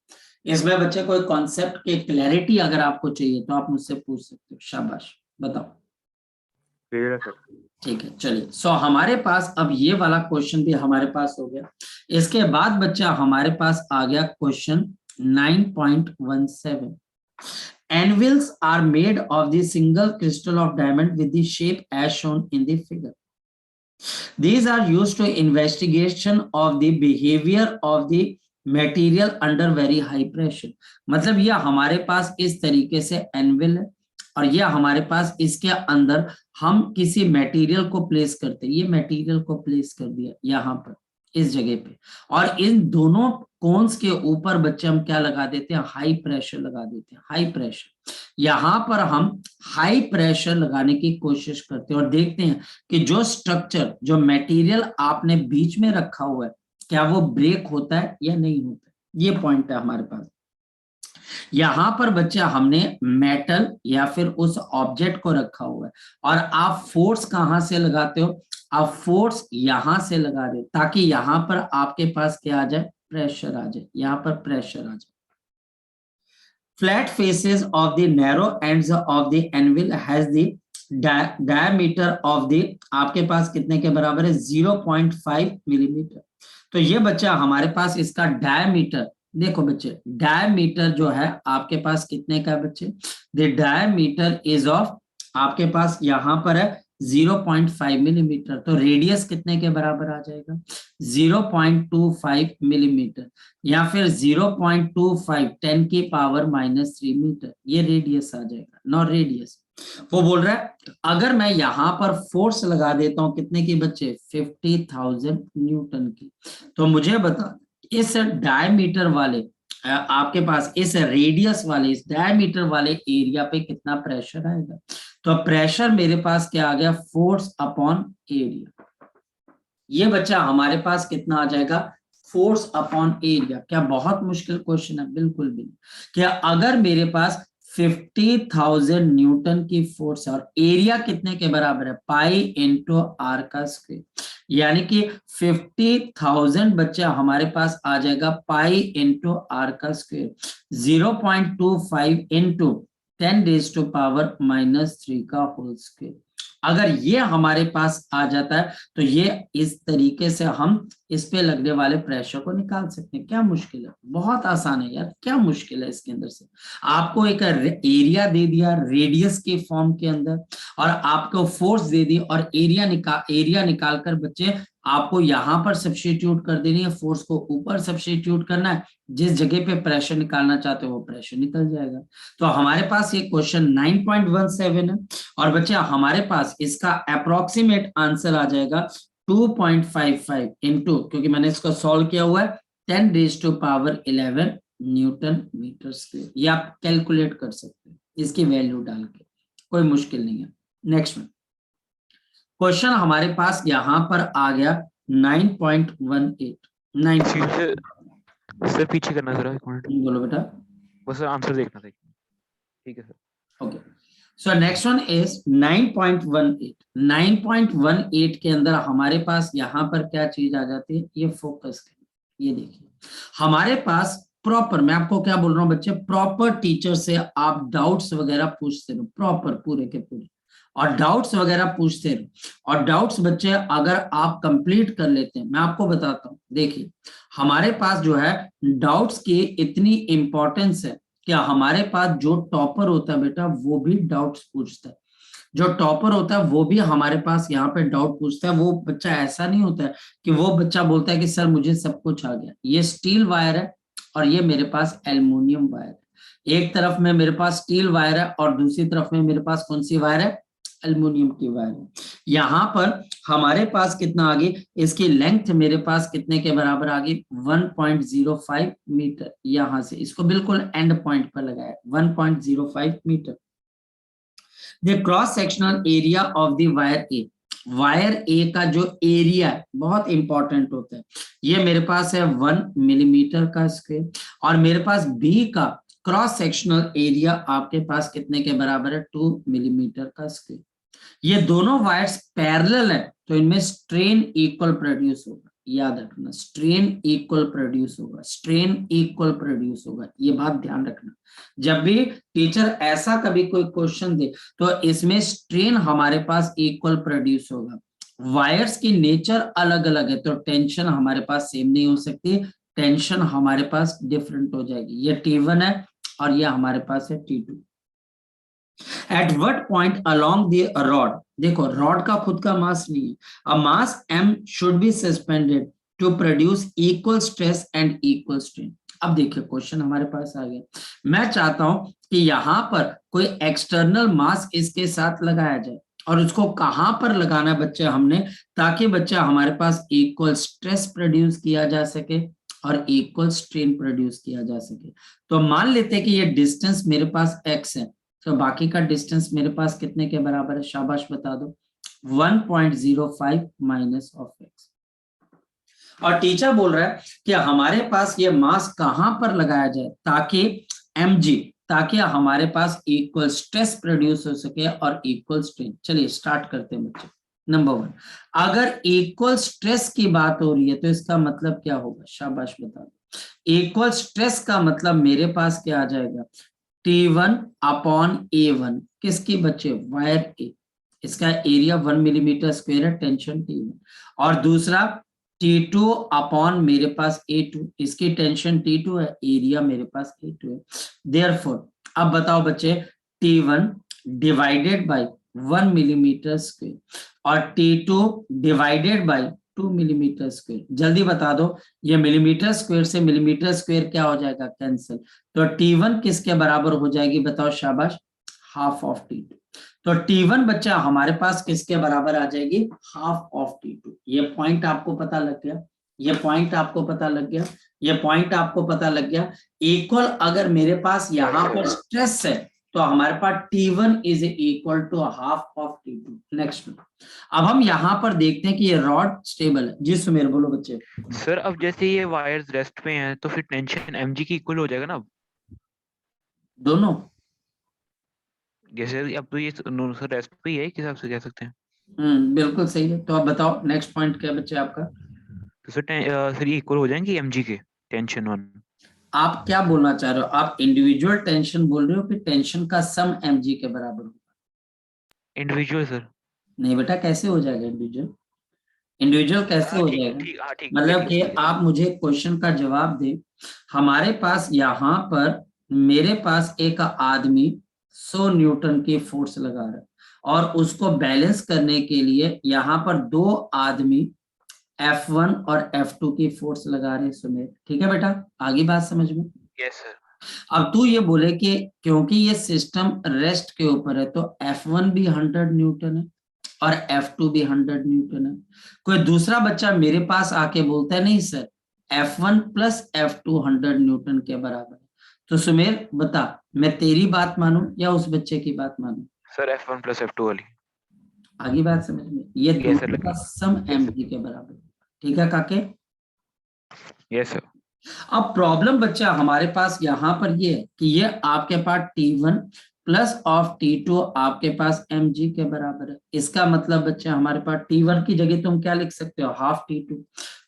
इसमें बच्चे कोई कॉन्सेप्ट की क्लैरिटी अगर आपको चाहिए तो आप मुझसे पूछ सकते हो, शाबाश बताओ। ठीक है चलिए, सो हमारे पास अब ये वाला क्वेश्चन भी हमारे पास हो गया। इसके बाद बच्चा हमारे पास आ गया question 9.17, anvils are made of the single crystal of diamond with the shape as shown in the figure. These are used to investigation of the behavior of the material under very high pressure। मतलब यह हमारे पास इस तरीके से anvil है और यह हमारे पास इसके अंदर हम किसी मटेरियल को प्लेस करते हैं, ये मटेरियल को प्लेस कर दिया यहाँ पर इस जगह पे, और इन दोनों कोन्स के ऊपर बच्चे हम क्या लगा देते हैं, हाई प्रेशर लगा देते हैं, हाई प्रेशर। यहाँ पर हम हाई प्रेशर लगाने की कोशिश करते हैं और देखते हैं कि जो स्ट्रक्चर, जो मटेरियल आपने बीच में रखा हुआ है क्या वो ब्रेक होता है या नहीं होता है, ये पॉइंट है हमारे पास। यहां पर बच्चा हमने मेटल या फिर उस ऑब्जेक्ट को रखा हुआ है और आप फोर्स कहां से लगाते हो, आप फोर्स यहां से लगा दे ताकि यहां पर आपके पास क्या आ जाए, प्रेशर आ जाए, यहां पर प्रेशर आ जाए। Flat faces of the narrow ends of the anvil has the diameter of the, आपके पास कितने के बराबर है 0.5 मिलीमीटर। तो ये बच्चा हमारे पास इसका डायमीटर, देखो बच्चे डायमीटर जो है आपके पास कितने का है बच्चे, द डायमीटर इज ऑफ आपके पास यहां पर है 0.5 मिलीमीटर, तो रेडियस कितने के बराबर आ जाएगा 0.25 मिलीमीटर, या फिर 0.25 10 की पावर -3 मीटर, ये रेडियस आ जाएगा, नॉट रेडियस। वो बोल रहा है अगर मैं यहां पर फोर्स लगा देता हूं कितने की बच्चे 50,000 न्यूटन की, तो मुझे बता इस डायमीटर वाले आपके पास इस रेडियस वाले इस डायमीटर वाले एरिया पे कितना प्रेशर आएगा। तो प्रेशर मेरे पास क्या आ गया, फोर्स अपॉन एरिया। ये बच्चा हमारे पास कितना आ जाएगा, फोर्स अपॉन एरिया। क्या बहुत मुश्किल क्वेश्चन है? बिल्कुल भी नहीं। क्या अगर मेरे पास 50,000 न्यूटन की फोर्स है और एरिया कितने के बराबर है, पाई इंटू आर का स्क्वायर, यानी कि 50,000 बच्चा हमारे पास आ जाएगा पाई इंटू आर का स्क्वायर, 0.25 इंटू 10⁻³ का होल स्क्वायर। अगर ये हमारे पास आ जाता है तो ये इस तरीके से हम इस पे लगने वाले प्रेशर को निकाल सकते हैं। क्या मुश्किल है? बहुत आसान है यार, क्या मुश्किल है इसके अंदर से? आपको एक एरिया दे दिया रेडियस के फॉर्म के अंदर और आपको फोर्स दे दी और एरिया निकालकर बच्चे आपको यहां पर सब्स्टिट्यूट कर देनी है, फोर्स को ऊपर सब्स्टिट्यूट करना है, जिस जगह पे प्रेशर निकालना चाहते हो वो प्रेशर निकल जाएगा। तो हमारे पास ये क्वेश्चन 9.17 है और बच्चे हमारे पास इसका अप्रोक्सीमेट आंसर आ जाएगा 2.55 इंटू, क्योंकि मैंने इसको सॉल्व किया हुआ है, 10⁻11 न्यूटन मीटर स्क्वायर। ये आप कैलकुलेट कर सकते हैं इसकी वैल्यू डाल के, कोई मुश्किल नहीं है। नेक्स्ट में क्वेश्चन हमारे पास यहां पर आ गया 9.18। सर पीछे करना सर, एक मिनट बोलो बेटा। बस आंसर देखना था। ठीक है sir. Okay, so next one is 9.18। 9.18 के अंदर हमारे पास यहाँ पर क्या चीज आ जाती है, ये फोकस करें। ये देखिए हमारे पास प्रॉपर, मैं आपको क्या बोल रहा हूँ बच्चे, प्रॉपर टीचर से आप डाउट्स वगैरह पूछते रहो, प्रॉपर पूरे के पूरे, और डाउट्स वगैरह पूछते रहो। और डाउट्स बच्चे अगर आप कंप्लीट कर लेते हैं, मैं आपको बताता हूँ, देखिए हमारे पास जो है डाउट्स की इतनी इंपॉर्टेंस है, क्या हमारे पास जो टॉपर होता है बेटा वो भी डाउट्स पूछता है। जो टॉपर होता है वो भी हमारे पास यहाँ पे डाउट पूछता है। वो बच्चा ऐसा नहीं होता है कि वो बच्चा बोलता है कि सर मुझे सब कुछ आ गया। ये स्टील वायर है और ये मेरे पास एल्युमिनियम वायर है। एक तरफ में मेरे पास स्टील वायर है और दूसरी तरफ में मेरे पास कौन सी वायर है, एल्युमिनियम की वायर है। यहाँ पर हमारे पास कितना आ गई, इसकी लेंथ मेरे पास कितने के बराबर आ गई, 1.05 मीटर। यहां से इसको बिल्कुल एंड पॉइंट पर लगाया, 1.05 metre. The cross sectional area of the wire A, wire A का जो एरिया है बहुत इंपॉर्टेंट होता है। ये मेरे पास है 1 मिलीमीटर का स्क्वायर और मेरे पास बी का क्रॉस सेक्शनल एरिया आपके पास कितने के बराबर है, 2 मिलीमीटर का स्क्वायर। ये दोनों वायर्स पैरेलल है तो इनमें स्ट्रेन इक्वल प्रोड्यूस होगा। याद रखना, स्ट्रेन इक्वल प्रोड्यूस होगा, स्ट्रेन इक्वल प्रोड्यूस होगा, ये बात ध्यान रखना। जब भी टीचर ऐसा कभी कोई क्वेश्चन दे तो इसमें स्ट्रेन हमारे पास इक्वल प्रोड्यूस होगा। वायर्स की नेचर अलग अलग है तो टेंशन हमारे पास सेम नहीं हो सकती, टेंशन हमारे पास डिफरेंट हो जाएगी। ये T1 है और ये हमारे पास है T2। At what point along the rod, देखो रॉड का खुद का मास नहीं है, a mass m should be suspended to produce equal stress and equal strain। अब देखिए क्वेश्चन हमारे पास आ गया, मैं चाहता हूं कि यहां पर कोई एक्सटर्नल मास इसके साथ लगाया जाए और उसको कहां पर लगाना है बच्चे हमने, ताकि बच्चा हमारे पास इक्वल स्ट्रेस प्रोड्यूस किया जा सके और इक्वल स्ट्रेन प्रोड्यूस किया जा सके। तो मान लेते हैं कि ये डिस्टेंस मेरे पास x है, तो बाकी का डिस्टेंस मेरे पास कितने के बराबर है, शाबाश बता दो, 1.05 माइनस ऑफ x। और टीचर बोल रहा है कि हमारे पास ये मास कहां पर लगाया जाए ताकि mg, ताकि हमारे पास इक्वल स्ट्रेस प्रोड्यूस हो सके और इक्वल स्ट्रेन। चलिए स्टार्ट करते हैं बच्चे। नंबर 1, अगर इक्वल स्ट्रेस की बात हो रही है तो इसका मतलब क्या होगा, शाबाश बता दो। इक्वल स्ट्रेस का मतलब मेरे पास क्या आ जाएगा, T1 अपॉन A1, किसकी बच्चे, वायर ए, इसका एरिया 1 मिलीमीटर स्क्वायर है, टेंशन T1, और दूसरा T2 अपॉन मेरे पास A2, इसकी टेंशन T2 है, एरिया मेरे पास A2 है। देयरफॉर अब बताओ बच्चे, T1 divided by 1 millimetre square और T2 divided by 2 millimetre square. जल्दी बता दो, ये मिलीमीटर स्क्वायर से मिलीमीटर स्क्वायर क्या हो जाएगा, कैंसिल। तो T1 किसके बराबर हो जाएगी, बताओ शाबाश, हाफ ऑफ T2। तो T1 बच्चा हमारे पास किसके बराबर आ जाएगी, हाफ ऑफ T2। ये पॉइंट आपको पता लग गया, ये पॉइंट आपको पता लग गया। ये पॉइंट आपको पता लग गया। इक्वल अगर मेरे पास यहाँ पर स्ट्रेस है तो हमारे पास T1 is equal to half of T2। Next, अब हम यहाँ पर देखते हैं कि ये रॉड स्टेबल है। जी सुमेर बोलो बच्चे। सर अब जैसे ये वायर्स रेस्ट पे हैं तो फिर टेंशन mg की इक्वल हो जाएगा ना अब? दोनों जैसे अब तो ये सर रेस्ट पे ही है, किस हिसाब से कह सकते हैं? बिल्कुल सही है। तो अब बताओ नेक्स्ट पॉइंट क्या बच्चे आपका। तो सर ये इक्वल हो जाएंगे mg के, टेंशन 1। आप क्या बोलना चाह रहे हो, आप इंडिविजुअल टेंशन बोल रहे हो कि टेंशन का सम mg के बराबर होगा? Individual sir. नहीं बेटा, कैसे हो जाएगा इंडिविजुअल? इंडिविजुअल कैसे हो ठीक जाएगा? ठीक, हाँ ठीक है, मतलब ठीक कि है। आप मुझे क्वेश्चन का जवाब दें। हमारे पास यहाँ पर मेरे पास एक आदमी 100 न्यूटन की फोर्स लगा रहा है और उसको बैलेंस करने के लिए यहाँ पर दो आदमी F1 और F2 की फोर्स लगा रहे हैं सुमेर। ठीक है बेटा, आगे बात समझ में। Yes sir. अब तू ये बोले कि क्योंकि ये सिस्टम रेस्ट के ऊपर है तो F1 भी 100 न्यूटन है और F2 भी 100 न्यूटन है। कोई दूसरा बच्चा मेरे पास आके बोलता है नहीं sir F1 plus F2 100 Newton के बराबर है। तो सुमेर बता, मैं तेरी बात मानूं या उस बच्चे की बात मानूं? सर F1 प्लस F2 वाली। आगे बात समझ में, ये यस सर, दोनों का सम mg के बराबर है। ठीक है काके। Yes sir. अब प्रॉब्लम बच्चा हमारे पास यहाँ पर ये है कि ये आपके पास T1 प्लस ऑफ T2 आपके पास mg के बराबर है। इसका मतलब बच्चा हमारे पास T1 की जगह तुम क्या लिख सकते हो, हाफ T2।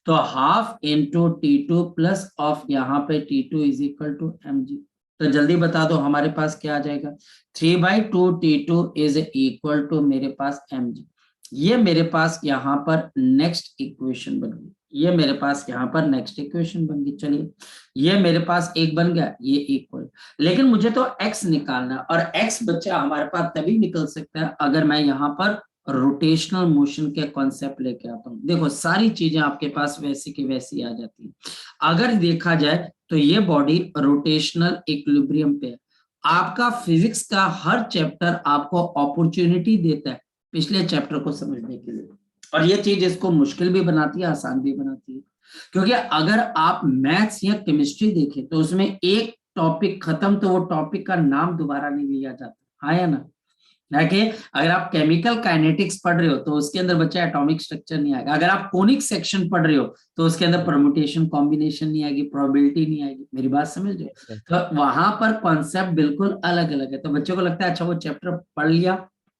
तो half into T2 plus of यहाँ पे T2 is equal to mg। तो जल्दी बता दो हमारे पास क्या आ जाएगा, 3/2 T2 इज इक्वल टू मेरे पास mg। ये मेरे पास यहाँ पर नेक्स्ट इक्वेशन बन गई, ये मेरे पास यहाँ पर नेक्स्ट इक्वेशन बन गई। चलिए ये मेरे पास एक बन गया, ये इक्वल। लेकिन मुझे तो x निकालना है और x बच्चा हमारे पास तभी निकल सकता है अगर मैं यहाँ पर रोटेशनल मोशन के कॉन्सेप्ट लेके आता हूँ। देखो सारी चीजें आपके पास वैसी की वैसी आ जाती है। अगर देखा जाए तो ये बॉडी रोटेशनल इक्विलिब्रियम पे है। आपका फिजिक्स का हर चैप्टर आपको अपॉर्चुनिटी देता है पिछले चैप्टर को समझने के लिए, और ये चीज इसको मुश्किल भी बनाती है आसान भी बनाती है। क्योंकि अगर आप मैथ्स या केमिस्ट्री देखें तो उसमें एक टॉपिक खत्म तो वो टॉपिक का नाम दोबारा नहीं लिया जाता, हाँ या ना? कि अगर आप केमिकल काइनेटिक्स पढ़ रहे हो तो उसके अंदर बच्चा एटॉमिक स्ट्रक्चर नहीं आएगा। अगर आप कोनिक सेक्शन पढ़ रहे हो तो उसके अंदर परम्यूटेशन कॉम्बिनेशन नहीं आएगी, प्रोबेबिलिटी नहीं आएगी। मेरी बात समझ रहे हो? तो वहां पर कॉन्सेप्ट बिल्कुल अलग अलग है। तो बच्चों को लगता है अच्छा वो चैप्टर पढ़ लिया,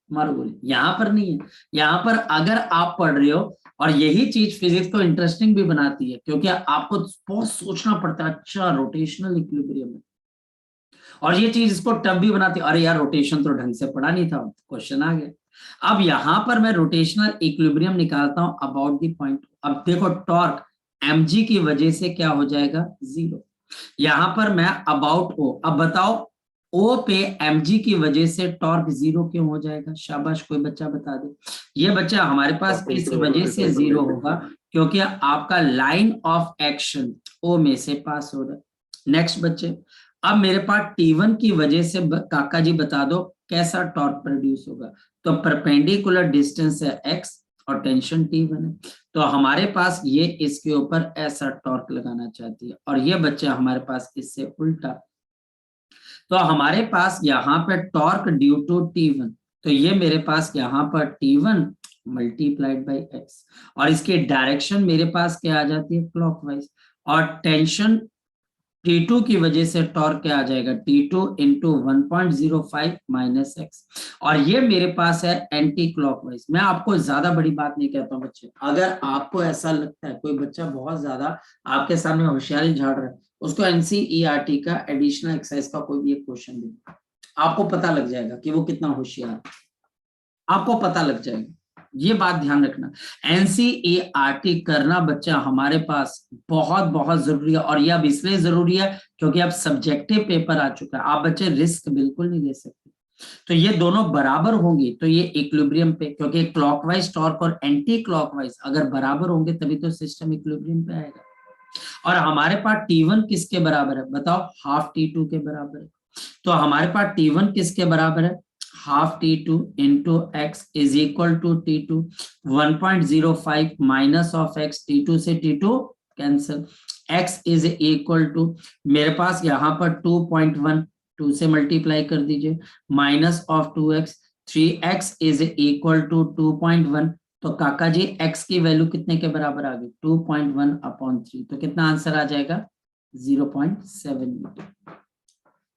मारो गोली। यहाँ पर नहीं है। यहाँ पर अगर आप पढ़ रहे हो, और यही चीज फिजिक्स को इंटरेस्टिंग भी बनाती है क्योंकि आपको बहुत सोचना पड़ता है, अच्छा रोटेशनल इक्विलिब्रियम है, और ये चीज इसको टफ भी बनाती है। अरे यार रोटेशन तो ढंग से पढ़ा नहीं था, क्वेश्चन आ गया। अब यहां पर मैं रोटेशनल इक्विलिब्रियम निकालता हूं अबाउट द पॉइंट। अब देखो टॉर्क mg की वजह से क्या हो जाएगा, 0। यहां पर मैं अबाउट ओ, अब बताओ ओ पे mg की वजह से टॉर्क 0 क्यों हो जाएगा? शाबाश, कोई बच्चा बता दे। ये बच्चा हमारे पास इस वजह से 0 होगा क्योंकि आपका लाइन ऑफ एक्शन ओ में से पास हो रहा है। नेक्स्ट बच्चे, अब मेरे पास T1 की वजह से काका जी बता दो कैसा टॉर्क प्रोड्यूस होगा। तो परपेंडिकुलर डिस्टेंस है x और टेंशन T1 है, तो हमारे पास ये इसके ऊपर ऐसा टॉर्क लगाना चाहती है, और ये बच्चा हमारे पास इससे उल्टा। तो हमारे पास यहाँ पे टॉर्क ड्यू टू T1, तो ये मेरे पास यहाँ पर T1 मल्टीप्लाइड बाई x, और इसकी डायरेक्शन मेरे पास क्या आ जाती है, क्लॉकवाइज। और टेंशन T2 की वजह से टॉर्क क्या आ जाएगा, T2 इंटू 1.05 माइनस एक्स, और ये मेरे पास है एंटी क्लॉकवाइज। मैं आपको ज्यादा बड़ी बात नहीं कहता हूँ बच्चे, अगर आपको ऐसा लगता है कोई बच्चा बहुत ज्यादा आपके सामने होशियारी झाड़ रहा है, उसको NCERT का एडिशनल एक्सरसाइज का कोई भी एक क्वेश्चन दे, आपको पता लग जाएगा कि वो कितना होशियार है, आपको पता लग जाएगा। ये बात ध्यान रखना, NCERT करना बच्चा हमारे पास बहुत बहुत जरूरी है, और ये अब इसलिए जरूरी है क्योंकि अब सब्जेक्टिव पेपर आ चुका है, आप बच्चे रिस्क बिल्कुल नहीं ले सकते। तो ये दोनों बराबर होंगे तो ये इक्विलिब्रियम पे, क्योंकि क्लॉकवाइज टॉर्क और एंटी क्लॉकवाइज अगर बराबर होंगे तभी तो सिस्टम इक्विलिब्रियम पे आएगा। और हमारे पास T1 किसके बराबर है बताओ, हाफ T2 के बराबर है। तो हमारे पास T1 किसके बराबर है, half T2 into X is equal to T2 1.05 minus of X, T2 से T2 cancel, x is equal to, मेरे पास यहाँ पर 2.1, 2 से मल्टीप्लाई कर दीजिए, minus of 2x, 3x is equal to 2.1, तो काका जी x की वैल्यू कितने के बराबर आ गई, 2.1/3, तो कितना आंसर आ जाएगा 0.7 मीटर।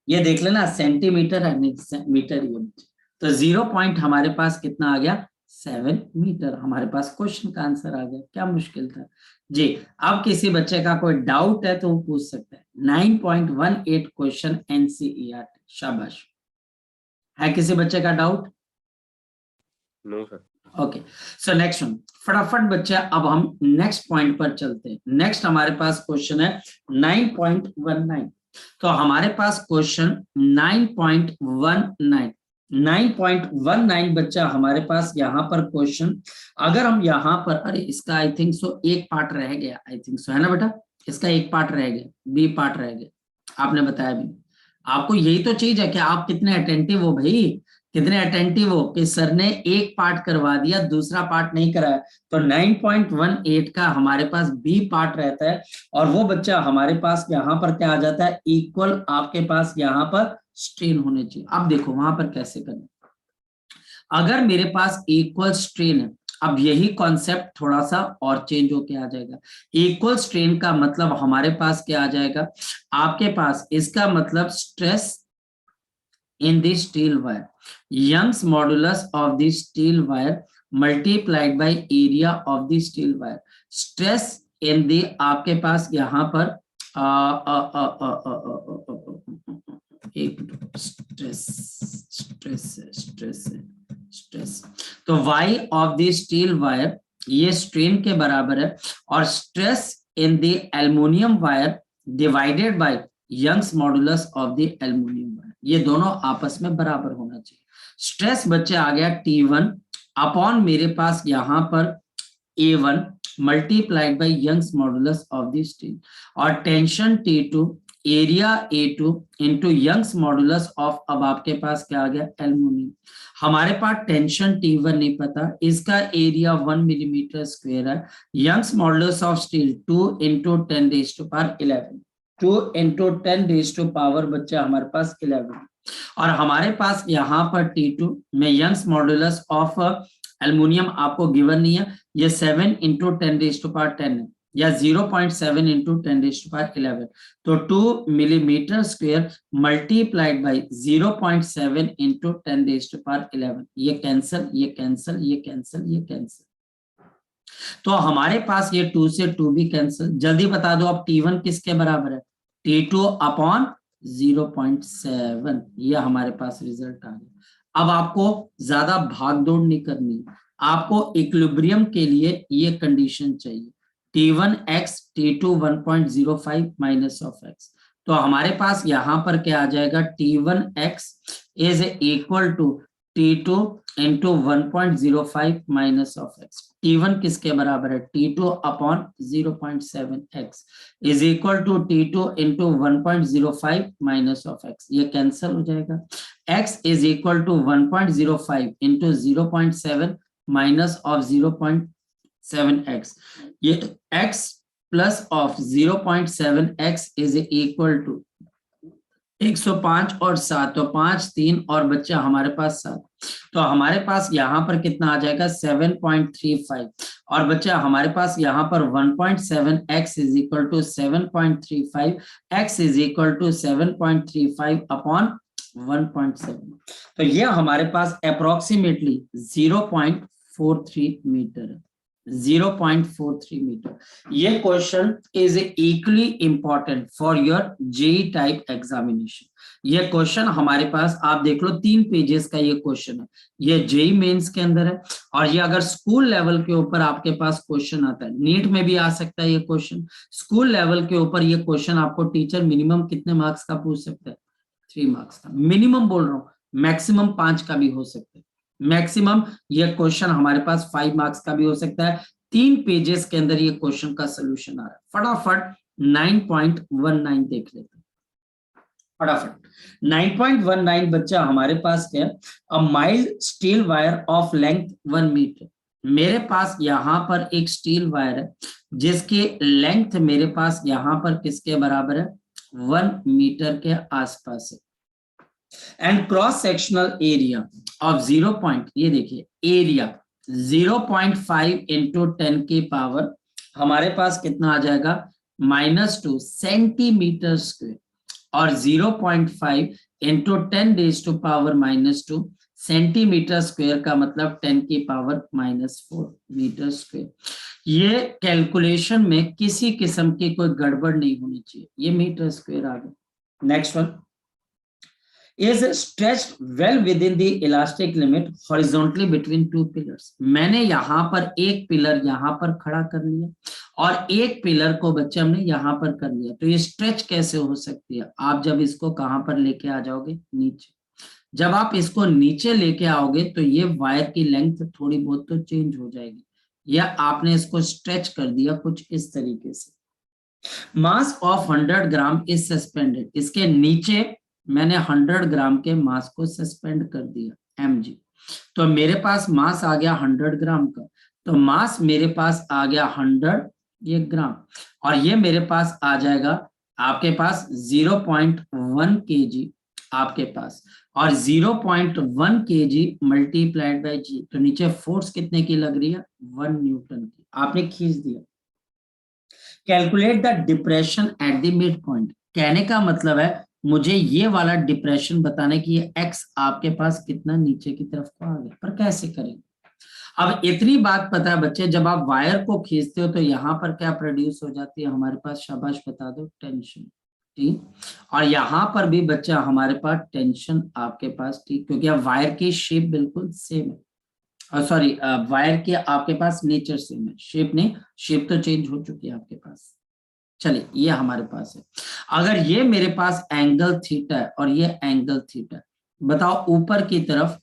ये देख लेना सेंटीमीटर है मीटर यूनिट, तो 0 पॉइंट हमारे पास कितना आ गया 7 मीटर, हमारे पास क्वेश्चन का आंसर आ गया, क्या मुश्किल था जी। अब किसी बच्चे का कोई डाउट है तो वो पूछ सकता है। 9.18 क्वेश्चन एनसीईआरटी, शाबाश। है किसी बच्चे का doubt? No sir. Okay, so next one, फटाफट बच्चे अब हम नेक्स्ट पॉइंट पर चलते हैं। नेक्स्ट हमारे पास क्वेश्चन है 9.19, तो हमारे पास क्वेश्चन 9.19 बच्चा हमारे पास यहाँ पर क्वेश्चन, अगर हम यहाँ पर, अरे इसका आई थिंक सो एक पार्ट रह गया, आई थिंक सो है ना बेटा, इसका एक पार्ट रह गया, बी पार्ट रह गया, आपने बताया भी। आपको यही तो चीज है कि आप कितने अटेंटिव हो भाई, कितने अटेंटिव हो कि सर ने एक पार्ट करवा दिया दूसरा पार्ट नहीं कराया। तो 9.18 का हमारे पास बी पार्ट रहता है, और वो बच्चा हमारे पास यहाँ पर क्या आ जाता है, इक्वल आपके पास यहाँ पर स्ट्रेन होने चाहिए। अब देखो वहां पर कैसे करना, अगर मेरे पास इक्वल स्ट्रेन है, अब यही कॉन्सेप्ट थोड़ा सा और चेंज होके आ जाएगा। इक्वल स्ट्रेन का मतलब हमारे पास क्या आ जाएगा, आपके पास इसका मतलब stress in the steel wire, Young's modulus of the steel wire multiplied by area of the steel wire, stress in the आपके पास यहाँ पर स्ट्रेस, तो y of the steel wire ये स्ट्रेन के बराबर है, और stress in the aluminium wire divided by Young's modulus of the aluminium wire, ये दोनों आपस में बराबर होना चाहिए। स्ट्रेस बच्चे आ गया T1 अपॉन मेरे पास यहाँ पर A1 multiplied by Young's modulus of the steel, और tension T2 area A2 into Young's modulus of, अब आपके पास क्या आ गया एल्युमिनियम। हमारे पास टेंशन T1 नहीं पता, इसका एरिया 1 मिलीमीटर स्क्वायर है, Young's modulus of steel 2 into 10⁻11, 2 into 10⁻, बच्चा हमारे पास 11, और हमारे पास यहाँ पर T2 में यंग्स मॉडुलस ऑफ एल्युमिनियम आपको गिवन नहीं है, ये 7 इंटू 10⁻10 है, या 0.7 इंटू 10⁻11, तो 2 millimetre square multiplied by 0.7 into 10⁻11, ये कैंसल, ये कैंसल, ये कैंसल, ये कैंसल, तो हमारे पास ये 2 से 2 भी कैंसल। जल्दी बता दो अब T1 किसके बराबर है, T2 अपॉन 0.7, ये हमारे पास रिजल्ट आ गया। अब आपको ज्यादा भागदौड़ नहीं करनी, आपको इक्विलिब्रियम के लिए ये कंडीशन चाहिए, T1x T2 1.05 minus of x, तो हमारे पास यहाँ पर क्या आ जाएगा, T1x is equal to T2 into 1.05 minus of x, T1 किसके बराबर है, T2 upon 0.7x is equal to T2 into 1.05 minus of x, ये कैंसल हो जाएगा। x is equal to 1.05 into 0.7 minus of 0.7x, ये x plus of 0.7x is equal to 105 और 7, तो 5 3 और बच्चा हमारे पास 7, तो हमारे पास यहाँ पर कितना आ जाएगा 7.35, और बच्चा हमारे पास यहाँ पर 1.7x is equal to 7.35, x is equal to 7.35 upon 1.7, तो ये हमारे पास अप्रोक्सीमेटली 0.43 मीटर है, 0.43 मीटर। ये question is equally important for your JEE type examination. ये क्वेश्चन हमारे पास आप देख लो 3 पेजेस का ये क्वेश्चन है, ये जेईई मेंस के अंदर है, और ये अगर स्कूल लेवल के ऊपर आपके पास क्वेश्चन आता है, नीट में भी आ सकता है ये क्वेश्चन, स्कूल लेवल के ऊपर ये क्वेश्चन आपको टीचर मिनिमम कितने मार्क्स का पूछ सकता है, 3 मार्क्स का मिनिमम बोल रहा हूँ, मैक्सिमम 5 का भी हो सकता है, मैक्सिमम ये क्वेश्चन हमारे पास 5 मार्क्स का भी हो सकता है। 3 पेजेस के अंदर ये क्वेश्चन का सॉल्यूशन आ रहा है। फटाफट 9.19 देख लेते हैं, फटाफट 9.19 बच्चा हमारे पास क्या है, a mild steel wire of length 1 metre, मेरे पास यहाँ पर एक स्टील वायर है जिसकी लेंथ मेरे पास यहाँ पर किसके बराबर है, 1 मीटर के आसपास है। And cross sectional area of 0 point, ये देखिए एरिया 0.5 इंटू 10 की पावर हमारे पास कितना आ जाएगा, -2 सेंटीमीटर स्क्वायर, और 0.5 into 10 raise to power -2 centimetre square का मतलब 10 की पावर -4 मीटर स्क्वायर। ये कैलकुलेशन में किसी किस्म की कोई गड़बड़ नहीं होनी चाहिए, ये मीटर स्क्वायर आ गया। Next one is stretched well within the elastic limit horizontally between two pillars। मैंने यहाँ पर एक पिलर यहाँ पर खड़ा कर लिया और एक पिलर को बच्चे हमने यहाँ पर कर लिया, तो ये स्ट्रेच कैसे हो सकती है, आप जब इसको कहाँ पर लेके आ जाओगे, नीचे। जब आप इसको नीचे लेके आओगे तो ये वायर की लेंथ थोड़ी बहुत तो चेंज हो जाएगी, या आपने इसको स्ट्रेच कर दिया कुछ इस तरीके से। Mass of 100 gram is suspended, इसके नीचे मैंने 100 ग्राम के मास को सस्पेंड कर दिया mg, तो मेरे पास मास आ गया 100 ग्राम का, तो मास मेरे पास आ गया 100 ये ग्राम, और ये मेरे पास आ जाएगा आपके पास 0.1 kg आपके पास, और 0.1 kg मल्टीप्लाइड बाय g, तो नीचे फोर्स कितने की लग रही है, 1 न्यूटन की, आपने खींच दिया। Calculate the depression at the mid point, कहने का मतलब है मुझे ये वाला डिप्रेशन बताने की ये x आपके पास कितना नीचे की तरफ को आ गया, पर कैसे करेंगे। अब इतनी बात पता है बच्चे, जब आप वायर को खींचते हो तो यहाँ पर क्या प्रोड्यूस हो जाती है हमारे पास, शाबाश बता दो, टेंशन, ठीक। और यहाँ पर भी बच्चा हमारे पास टेंशन आपके पास, ठीक, क्योंकि अब वायर की शेप बिल्कुल सेम है, सॉरी वायर की आपके पास नेचर सेम है, शेप नहीं, शेप तो चेंज हो चुकी है आपके पास। चलिए ये हमारे पास है, अगर ये मेरे पास एंगल थीटा है और ये एंगल थीटा, बताओ ऊपर की तरफ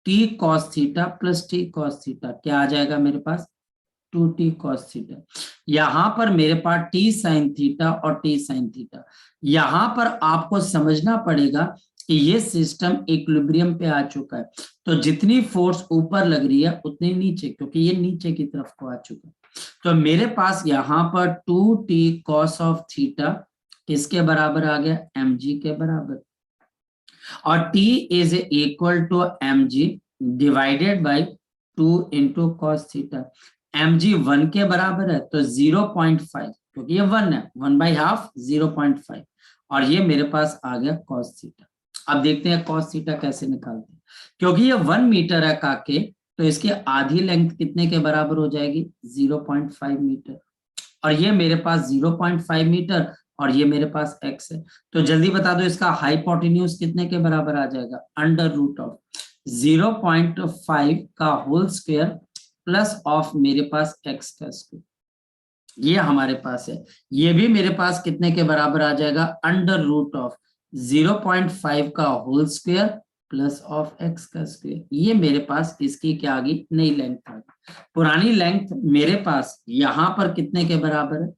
t cos theta plus t cos theta क्या आ जाएगा मेरे पास, 2t cos थीटा। यहां पर मेरे पास t sin थीटा और t sin थीटा, यहां पर आपको समझना पड़ेगा कि ये सिस्टम इक्विलिब्रियम पे आ चुका है, तो जितनी फोर्स ऊपर लग रही है उतनी नीचे, क्योंकि ये नीचे की तरफ को आ चुका है। तो मेरे पास यहाँ पर 2t cos ऑफ थीटा किसके बराबर आ गया, mg के बराबर, और t is equal to mg divided by 2 into cos theta. mg 1 के बराबर है तो 0.5, क्योंकि ये 1 है, 1/2 0.5, और ये मेरे पास आ गया cos थीटा। अब देखते हैं cos थीटा कैसे निकालते हैं, क्योंकि ये 1 मीटर है काके, तो इसकी आधी लेंथ कितने के बराबर हो जाएगी, 0.5 मीटर, और ये मेरे पास 0.5 मीटर, और ये मेरे पास x है, तो जल्दी बता दो इसका हाइपोटेन्यूज कितने के बराबर आ जाएगा, √of 0.5 का होल स्क्वायर प्लस ऑफ मेरे पास x का स्क्वायर, ये हमारे पास है। ये भी मेरे पास कितने के बराबर आ जाएगा, √of 0.5 का whole square plus of x का स्क्वायर। ये मेरे पास इसकी क्या आ गई, नई लेंथ आ गई। पुरानी लेंथ मेरे पास यहाँ पर कितने के बराबर है,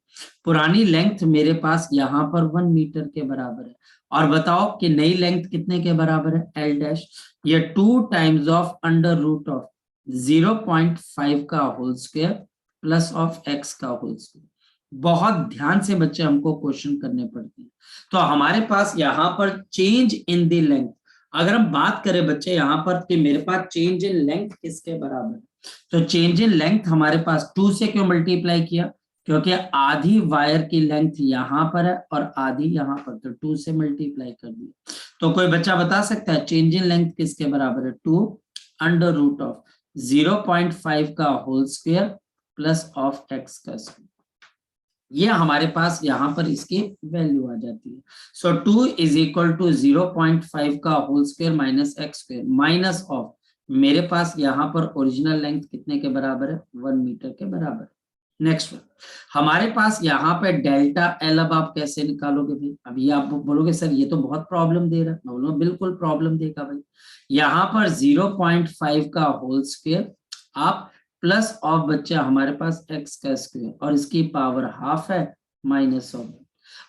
पुरानी लेंथ मेरे पास यहाँ पर 1 मीटर के बराबर है, और बताओ कि नई लेंथ कितने के बराबर है, L डैश, ये 2 टाइम्स ऑफ √of 0.5 का whole square plus of x का होल स्क्वायर। बहुत ध्यान से बच्चे हमको क्वेश्चन करने पड़ते हैं। तो हमारे पास यहाँ पर चेंज इन द लेंथ, अगर हम बात करें बच्चे यहाँ पर कि मेरे पास चेंज इन लेंथ किसके बराबर है, तो चेंज इन लेंथ हमारे पास 2 से क्यों मल्टीप्लाई किया, क्योंकि आधी वायर की लेंथ यहाँ पर है और आधी यहाँ पर, तो 2 से मल्टीप्लाई कर दिया। तो कोई बच्चा बता सकता है चेंज इन लेंथ किसके बराबर है, 2 √of 0.5 का whole square plus of x का स्क्वायर। ये हमारे पास यहाँ पर इसकी वैल्यू आ जाती है। सो 2 इज इक्वल टू 0.5 का whole square minus x square minus of मेरे पास यहाँ पर ओरिजिनल लेंथ कितने के बराबर है, 1 मीटर के बराबर। नेक्स्ट वन, हमारे पास यहाँ पे डेल्टा एल, अब आप कैसे निकालोगे भाई, अभी आप बोलोगे सर ये तो बहुत प्रॉब्लम दे रहा है, मैं बोलूँगा बिल्कुल प्रॉब्लम देगा भाई। यहाँ पर 0.5 का होल स्क्वायर आप प्लस ऑफ बच्चा हमारे पास x का स्क्वायर, और इसकी पावर हाफ है माइनस ऑफ।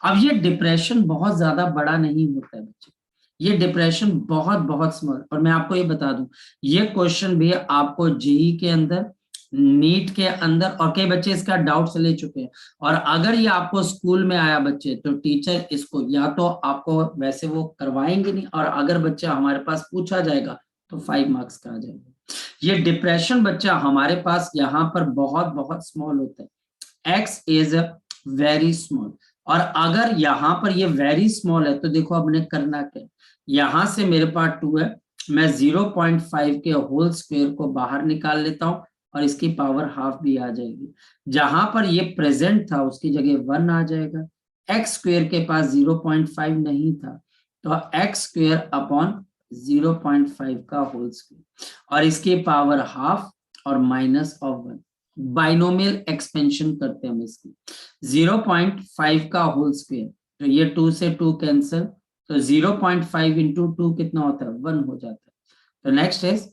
अब ये डिप्रेशन बहुत ज्यादा बड़ा नहीं होता है बच्चे, ये डिप्रेशन बहुत बहुत स्मॉल, और मैं आपको ये बता दूं ये क्वेश्चन भी आपको जेई के अंदर नीट के अंदर, और कई बच्चे इसका डाउट्स ले चुके हैं। और अगर ये आपको स्कूल में आया बच्चे, तो टीचर इसको या तो आपको वैसे वो करवाएंगे नहीं, और अगर बच्चा हमारे पास पूछा जाएगा तो 5 मार्क्स का आ जाएगा। ये डिप्रेशन बच्चा हमारे पास यहाँ पर बहुत बहुत स्मॉल होता है, x इज वेरी स्मॉल। और अगर यहाँ पर ये वेरी स्मॉल है तो देखो अब ने करना क्या, यहाँ से मेरे पास 2 है, मैं 0.5 के होल स्क्वायर को बाहर निकाल लेता हूं और इसकी पावर हाफ भी आ जाएगी। जहां पर ये प्रेजेंट था उसकी जगह 1 आ जाएगा। एक्स स्क्वायर के पास 0.5 नहीं था, तो एक्स स्क्वायर अपॉन 0.5 का होल स्क्वायर, और इसकी पावर हाफ और माइनस ऑफ 1। बाइनोमियल एक्सपेंशन करते हैं हम इसकी। 0.5 का होल स्क्वायर, तो ये 2 से 2 कैंसिल, तो 0.5 इंटू 2 कितना होता है, 1 हो जाता है। तो नेक्स्ट इज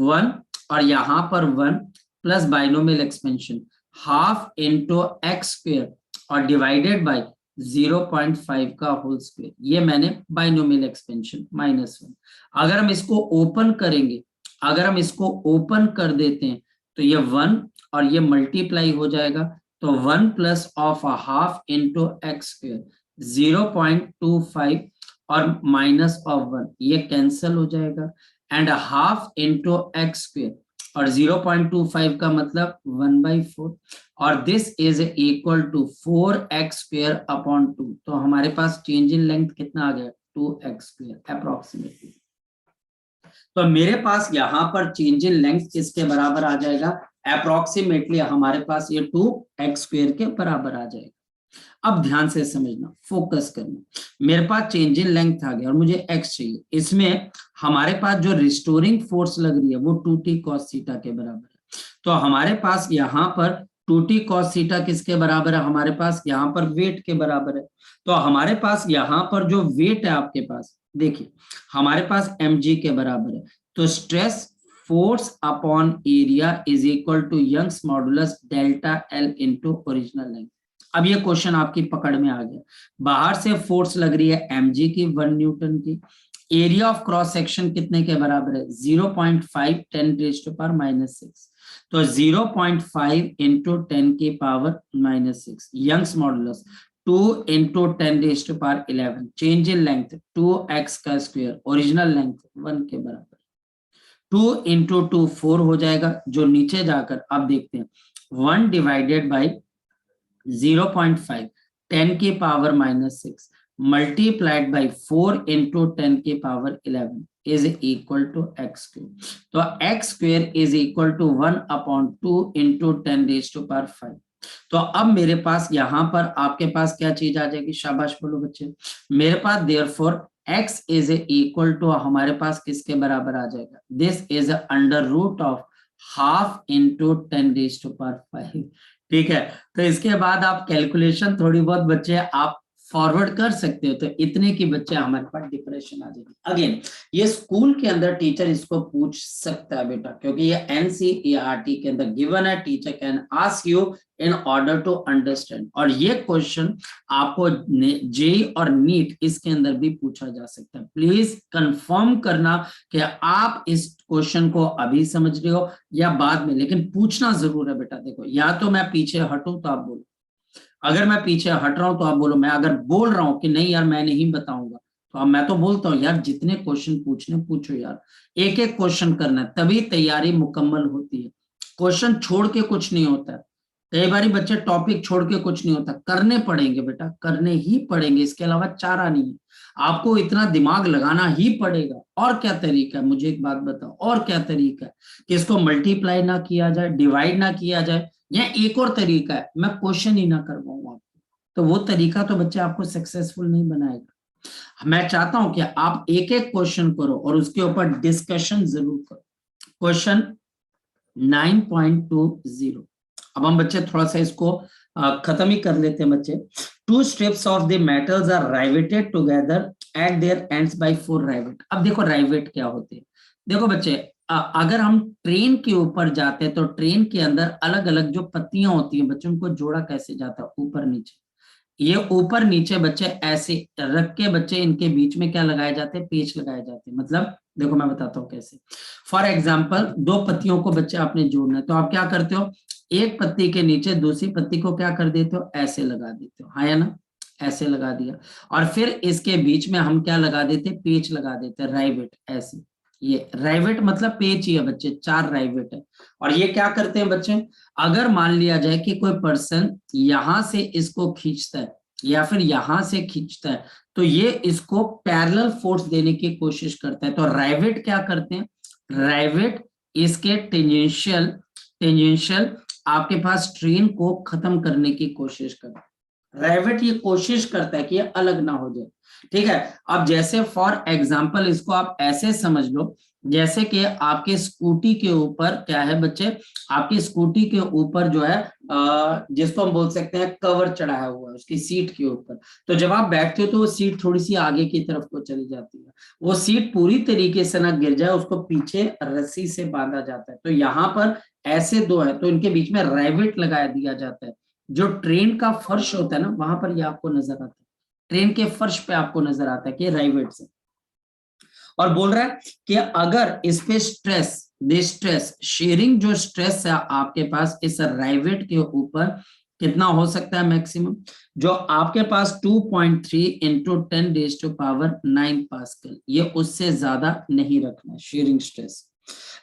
1, और यहाँ पर 1 plus binomial expansion half into X square और डिवाइडेड बाय 0.5 का होल स्क्वायर, ये मैंने बाइनोमियल एक्सपेंशन -1। अगर हम इसको ओपन करेंगे, अगर हम इसको ओपन कर देते हैं तो ये 1 और ये मल्टीप्लाई हो जाएगा, तो 1 plus of half into X square 0.25 और माइनस ऑफ 1, ये कैंसिल हो जाएगा, and half into X square और 0.25 का मतलब 1/4, और this is equal to 4x square upon 2। तो हमारे पास चेंज इन लेंथ कितना आ गया, 2x स्क्वायर अप्रोक्सीमेटली। तो मेरे पास यहाँ पर चेंज इन लेंथ किसके बराबर आ जाएगा, अप्रोक्सीमेटली हमारे पास ये 2x स्क्वायर के बराबर आ जाएगा। अब ध्यान से समझना, फोकस करना, मेरे पास चेंज इन लेंथ आ गया और मुझे x चाहिए। इसमें हमारे पास जो रिस्टोरिंग फोर्स लग रही है वो 2t cos थीटा के बराबर है। तो हमारे पास यहाँ पर 2t cos थीटा किसके बराबर है, हमारे पास यहाँ पर वेट के बराबर है। तो हमारे पास यहाँ पर जो वेट है आपके पास, देखिए हमारे पास mg के बराबर है, तो stress force upon area is equal to Young's modulus delta L into original length. अब ये क्वेश्चन आपकी पकड़ में आ गया। बाहर से फोर्स लग रही है mg की 1 न्यूटन की, एरिया ऑफ क्रॉस सेक्शन कितने के बराबर है, 0.5 10⁻⁻⁶, तो 0.5 इंटू 10 की power -6, Young's modulus 2 into 10⁻11, change in length 2x का स्क्वायर, ओरिजिनल लेंथ 1 के बराबर, 2 इंटू 2 4 हो जाएगा, जो नीचे जाकर आप देखते हैं 1 डिवाइडेड बाई 0.5 10 की पावर -6 मल्टीप्लाइड बाई 4 इंटू 10 की power 11 is equal to X square. तो X square is equal to 1 upon 2 into 10⁵। तो अब मेरे पास यहाँ पर आपके पास क्या चीज आ जाएगी, शाबाश बोलो बच्चे, मेरे पास therefore x is equal to हमारे पास किसके बराबर आ जाएगा, this is under root of half into 10⁵। ठीक है, तो इसके बाद आप कैलकुलेशन थोड़ी बहुत बच्चे आप फॉरवर्ड कर सकते हो, तो इतने की बच्चे हमारे पास डिप्रेशन आ जाएगी। अगेन ये स्कूल के अंदर टीचर इसको पूछ सकता है बेटा, क्योंकि ये एनसीईआरटी के अंदर गिवन है, teacher can ask you in order to understand. और ये क्वेश्चन आपको जेई और नीट इसके अंदर भी पूछा जा सकता है। प्लीज कंफर्म करना कि आप इस क्वेश्चन को अभी समझ रहे हो या बाद में, लेकिन पूछना जरूर है बेटा। देखो या तो मैं पीछे हटूं तो आप बोलो, अगर मैं पीछे हट रहा हूं तो आप बोलो, मैं अगर बोल रहा हूं कि नहीं यार मैं नहीं बताऊंगा, तो अब मैं तो बोलता हूँ यार जितने क्वेश्चन पूछने पूछो यार, एक एक क्वेश्चन करना है, तभी तैयारी मुकम्मल होती है। क्वेश्चन छोड़ के कुछ नहीं होता है, कई बार बच्चे टॉपिक छोड़ के कुछ नहीं होता, करने पड़ेंगे बेटा, करने ही पड़ेंगे, इसके अलावा चारा नहीं है। आपको इतना दिमाग लगाना ही पड़ेगा। और क्या तरीका है, मुझे एक बात बताओ, और क्या तरीका है कि इसको मल्टीप्लाई ना किया जाए, डिवाइड ना किया जाए, या एक और तरीका है मैं क्वेश्चन ही ना करवाऊं आपको, तो वो तरीका तो बच्चे आपको सक्सेसफुल नहीं बनाएगा। मैं चाहता हूं कि आप एक एक क्वेश्चन करो और उसके ऊपर डिस्कशन जरूर करो। क्वेश्चन 9.20, अब हम बच्चे थोड़ा सा इसको खत्म ही कर लेते हैं बच्चे। 2 strips of the metals are riveted together at their ends by 4 rivet। अब देखो राइवेट क्या होते हैं, देखो बच्चे अगर हम ट्रेन के ऊपर जाते हैं तो ट्रेन के अंदर अलग अलग जो पत्तियां होती हैं बच्चों, उनको जोड़ा कैसे जाता है, ऊपर नीचे। ये ऊपर नीचे बच्चे ऐसे रख के बच्चे इनके बीच में क्या लगाए जाते हैं, पेच लगाए जाते हैं, मतलब देखो मैं बताता हूँ कैसे। फॉर एग्जाम्पल 2 पत्तियों को बच्चे आपने जोड़ना है, तो आप क्या करते हो, एक पत्ती के नीचे दूसरी पत्ती को क्या कर देते हो, ऐसे लगा देते हो, हाँ या ना, ऐसे लगा दिया। और फिर इसके बीच में हम क्या लगा देते, पेच लगा देते, राइवेट, ऐसे। ये राइवेट मतलब पेच ही है बच्चे, 4 राइवेट है। और ये क्या करते हैं बच्चे, अगर मान लिया जाए कि कोई पर्सन यहां से इसको खींचता है या फिर यहां से खींचता है, तो ये इसको पैरेलल फोर्स देने की कोशिश करता है। तो राइवेट क्या करते हैं, राइवेट इसके टेंजेंशियल टेंजेंशियल आपके पास ट्रेन को खत्म करने की कोशिश करता है। राइवेट ये कोशिश करता है कि ये अलग ना हो जाए, ठीक है। अब जैसे फॉर एग्जांपल इसको आप ऐसे समझ लो, जैसे कि आपके स्कूटी के ऊपर क्या है बच्चे, आपकी स्कूटी के ऊपर जो है जिसको हम बोल सकते हैं कवर चढ़ाया हुआ है उसकी सीट के ऊपर। तो जब आप बैठते हो तो वो सीट थोड़ी सी आगे की तरफ को चली जाती है, वो सीट पूरी तरीके से ना गिर जाए उसको पीछे रस्सी से बांधा जाता है। तो यहाँ पर ऐसे 2 है, तो इनके बीच में राइवेट लगा दिया जाता है। जो ट्रेन का फर्श होता है ना, वहां पर ये आपको नजर आता है, ट्रेन के फर्श पे आपको नजर आता है कि राइवेट से। और बोल रहा है कि अगर इस पे स्ट्रेस शेयरिंग जो स्ट्रेस है आपके पास इस राइवेट के ऊपर कितना हो सकता है मैक्सिमम, जो आपके पास 2.3 इंटू 10⁻⁹ पास्कल, ये उससे ज्यादा नहीं रखना शेयरिंग स्ट्रेस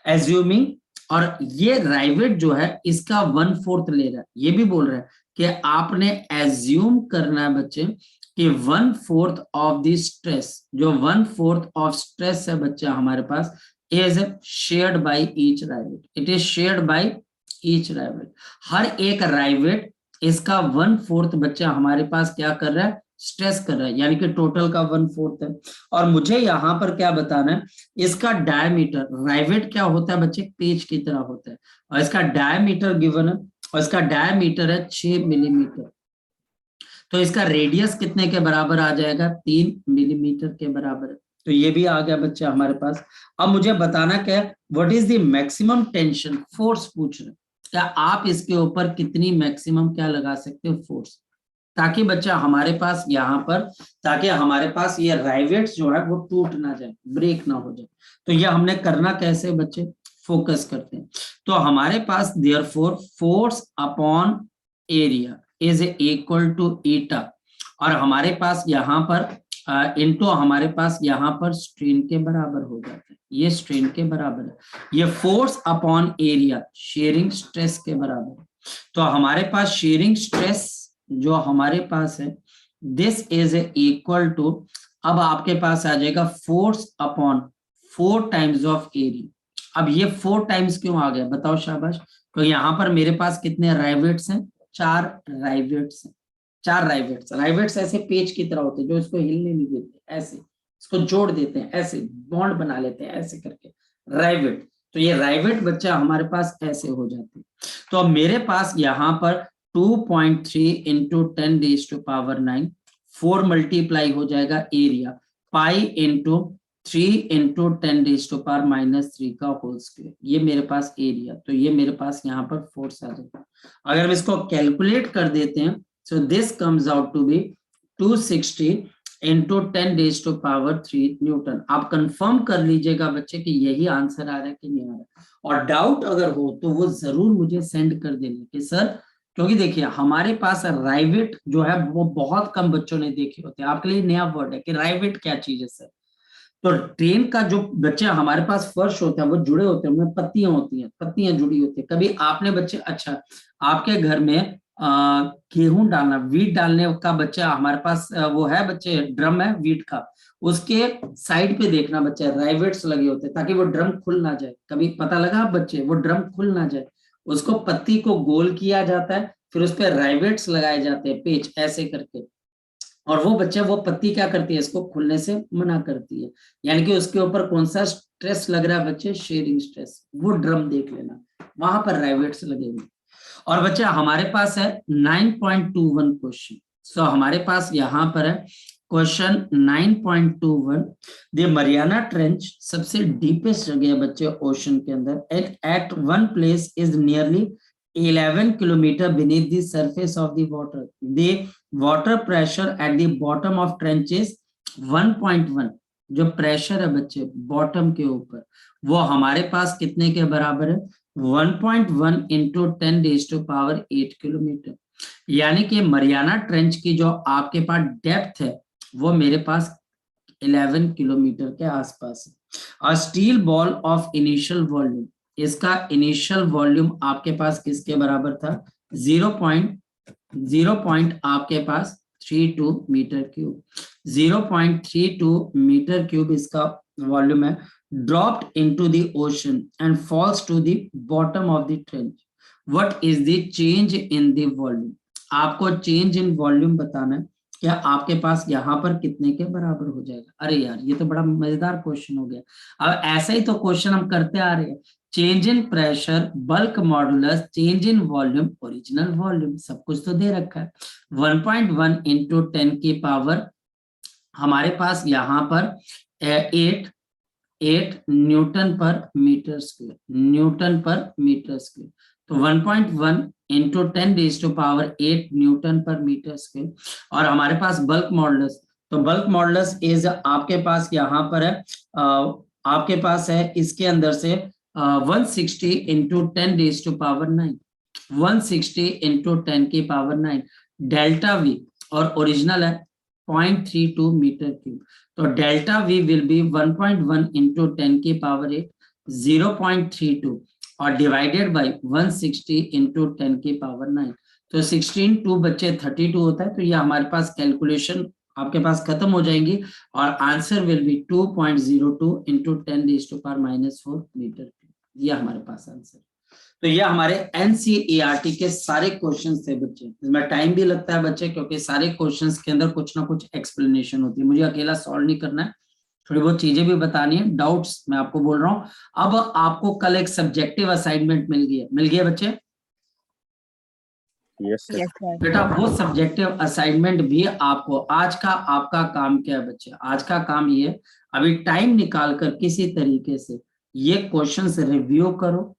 एज्यूमिंग। और ये राइवेट जो है इसका 1/4 ले रहा है, ये भी बोल रहा है कि आपने एज्यूम करना है बच्चे कि 1/4 ऑफ द स्ट्रेस, जो 1/4 ऑफ स्ट्रेस है बच्चा हमारे पास is shared by each rivet, it is shared by each rivet. हर एक राइवेट इसका 1/4 बच्चा हमारे पास क्या कर रहा है, स्ट्रेस कर रहा है, यानी कि टोटल का 1/4 है। और मुझे यहाँ पर क्या बताना है, इसका डायमीटर, राइवेट क्या होता है बच्चे, पेज की तरह होता है, और इसका डायमीटर गिवन है, और इसका डायमीटर है 6 मिलीमीटर। तो इसका रेडियस कितने के बराबर आ जाएगा, 3 मिलीमीटर के बराबर है। तो ये भी आ गया बच्चा हमारे पास। अब मुझे बताना क्या है, what is the maximum tension force पूछ रहे, क्या आप इसके ऊपर कितनी मैक्सिमम क्या लगा सकते हो फोर्स, ताकि बच्चा हमारे पास यहाँ पर, ताकि हमारे पास ये राइवेट्स जो है वो टूट ना जाए, ब्रेक ना हो जाए। तो ये हमने करना कैसे बच्चे, फोकस करते हैं। तो हमारे पास therefore force upon area is equal to eta, और हमारे पास यहाँ पर इनटू हमारे पास यहाँ पर स्ट्रेन के बराबर हो जाता है, ये स्ट्रेन के बराबर है, ये force upon area sharing stress के बराबर है। तो हमारे पास शेयरिंग स्ट्रेस जो हमारे पास है दिस इज इक्वल टू, अब आपके पास आ जाएगा force upon 4 times of area. अब ये 4 टाइम्स क्यों आ गया बताओ शाबाश, तो यहाँ पर मेरे पास कितने राइवेट्स हैं, 4 राइवेट्स हैं, 4 राइवेट्स। राइवेट्स ऐसे पेज की तरह होते हैं जो इसको हिलने नहीं देते, ऐसे इसको जोड़ देते हैं, ऐसे बॉन्ड बना लेते हैं ऐसे करके राइवेट। तो ये राइवेट बच्चा हमारे पास ऐसे हो जाते हैं। तो अब मेरे पास यहाँ पर 2.3 इंटू 10⁻⁹ 4 मल्टीप्लाई हो जाएगा एरिया, पाई इंटू 3 इंटू 10⁻³ का होल स्क्वायर, ये मेरे पास एरिया। तो ये मेरे पास यहाँ पर फोर्स आ जाएगा। अगर हम इसको कैलकुलेट कर देते हैं, so this comes out to be 260 into 10⁻³ newton. आप कंफर्म कर लीजिएगा बच्चे कि यही आंसर आ रहा है कि नहीं आ रहा है, और डाउट अगर हो तो वो जरूर मुझे सेंड कर देना कि सर, क्योंकि देखिए हमारे पास राइवेट जो है वो बहुत कम बच्चों ने देखे होते हैं, आपके लिए नया वर्ड है कि राइवेट क्या चीज है सर। तो ट्रेन का जो बच्चे हमारे पास फर्श होता है वो जुड़े होते हैं, उनमें पत्तियां होती हैं, पत्तियां जुड़ी होती है। कभी आपने बच्चे, अच्छा आपके घर में गेहूं डालना, वीट डालने का बच्चा हमारे पास वो है बच्चे, ड्रम है वीट का, उसके साइड पे देखना बच्चे राइवेट्स लगे होते हैं ताकि वो ड्रम खुल ना जाए। कभी पता लगा बच्चे, वो ड्रम खुल ना जाए, उसको पत्ती को गोल किया जाता है, फिर उस पर राइवेट्स लगाए जाते हैं पेच ऐसे करके, और वो बच्चा वो पत्ती क्या करती है, इसको खुलने से मना करती है, यानी कि उसके ऊपर कौन सा स्ट्रेस लग रहा है बच्चे, शेयरिंग स्ट्रेस। वो ड्रम देख लेना, वहां पर राइवेट्स लगे हुए। और बच्चा हमारे पास है 9.21 क्वेश्चन। सो हमारे पास यहाँ पर है क्वेश्चन 9.21, द मरियाना ट्रेंच सबसे डीपेस्ट जगह है बच्चे ओशन के अंदर, at one place is nearly 11 kilometers beneath the surface of the water. The water pressure at the bottom of trench is 1.1. जो प्रेशर है बच्चे बॉटम के ऊपर, वो हमारे पास कितने के बराबर है? 1.1 इंटू 10⁸ किलोमीटर। यानी कि मरियाना ट्रेंच की जो आपके पास डेप्थ है वो मेरे पास 11 किलोमीटर के आसपास है। और steel ball of initial volume, इसका इनिशियल वॉल्यूम आपके पास किसके बराबर था? 0.0 आपके पास 32 मीटर क्यूब, 0.32 मीटर क्यूब इसका वॉल्यूम है। Dropped into the ocean and falls to the bottom of the trench, what is the change in the volume? आपको चेंज इन वॉल्यूम बताना है। क्या आपके पास यहाँ पर कितने के बराबर हो जाएगा? अरे यार ये तो बड़ा मजेदार क्वेश्चन हो गया। अब ऐसा ही तो क्वेश्चन हम करते आ रहे हैं, change in pressure, bulk modulus, change in volume, original volume, सब कुछ तो दे रखा है। 1.1 इंटू 10 की पावर हमारे पास यहाँ पर 8 न्यूटन पर मीटर स्क्वायर, न्यूटन पर मीटर स्क्वायर। तो 1.1 इंटू 10⁸ न्यूटन पर मीटर स्क्वायर। और हमारे पास बल्क मॉडुलस, तो बल्क मॉडुलस इज आपके पास यहाँ पर है, आपके पास है इसके अंदर से 160 इंटू 10⁹9, 160 इंटू 10 की पावर 9। डेल्टा वी और ओरिजिनल है 0.32 मीटर क्यूब, तो delta we will be 1.1 into 10 की पावर 8, 0.32 और डिवाइडेड बाय 160 इंटू 10 की पावर 9। तो 16 2 बच्चे 32 होता है। तो ये हमारे पास कैलकुलेशन आपके पास खत्म हो जाएंगी और answer will be 2.02 into 10⁻⁻⁴ metre cube. ये हमारे पास आंसर। तो ये हमारे एनसीईआरटी के सारे क्वेश्चंस थे बच्चे। इसमें टाइम भी लगता है बच्चे, क्योंकि सारे क्वेश्चंस के अंदर कुछ ना कुछ एक्सप्लेनेशन होती है, मुझे अकेला सॉल्व नहीं करना है, थोड़ी बहुत चीजें भी बतानी है, डाउट्स मैं आपको बोल रहा हूँ। अब आपको कल एक सब्जेक्टिव असाइनमेंट मिल गया बच्चे। Yes sir. बेटा वो सब्जेक्टिव असाइनमेंट भी आपको, आज का आपका काम क्या है बच्चे? आज का काम ये, अभी टाइम निकाल कर किसी तरीके से ये क्वेश्चंस रिव्यू करो,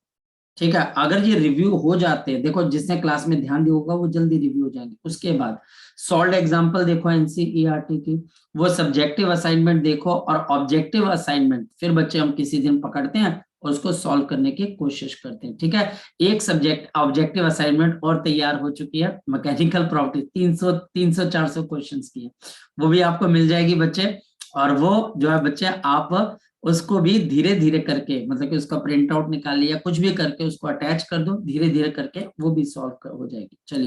ठीक है। अगर ये रिव्यू हो जाते हैं, देखो जिसने क्लास में ध्यान दिया होगा वो जल्दी रिव्यू हो जाएंगे। उसके बाद सॉल्व एग्जांपल देखो एनसीईआरटी की, वो सब्जेक्टिव असाइनमेंट देखो और ऑब्जेक्टिव असाइनमेंट फिर बच्चे हम किसी दिन पकड़ते हैं और उसको सॉल्व करने की कोशिश करते हैं, ठीक है। एक सब्जेक्ट ऑब्जेक्टिव असाइनमेंट और तैयार हो चुकी है, मैकेनिकल प्रॉपर्टी 300-400 क्वेश्चंस की है, वो भी आपको मिल जाएगी बच्चे। और वो जो है बच्चे आप उसको भी धीरे धीरे करके, मतलब कि उसका प्रिंट आउट निकाल लिया, कुछ भी करके उसको अटैच कर दो, धीरे धीरे करके वो भी सॉल्व हो जाएगी। चलिए।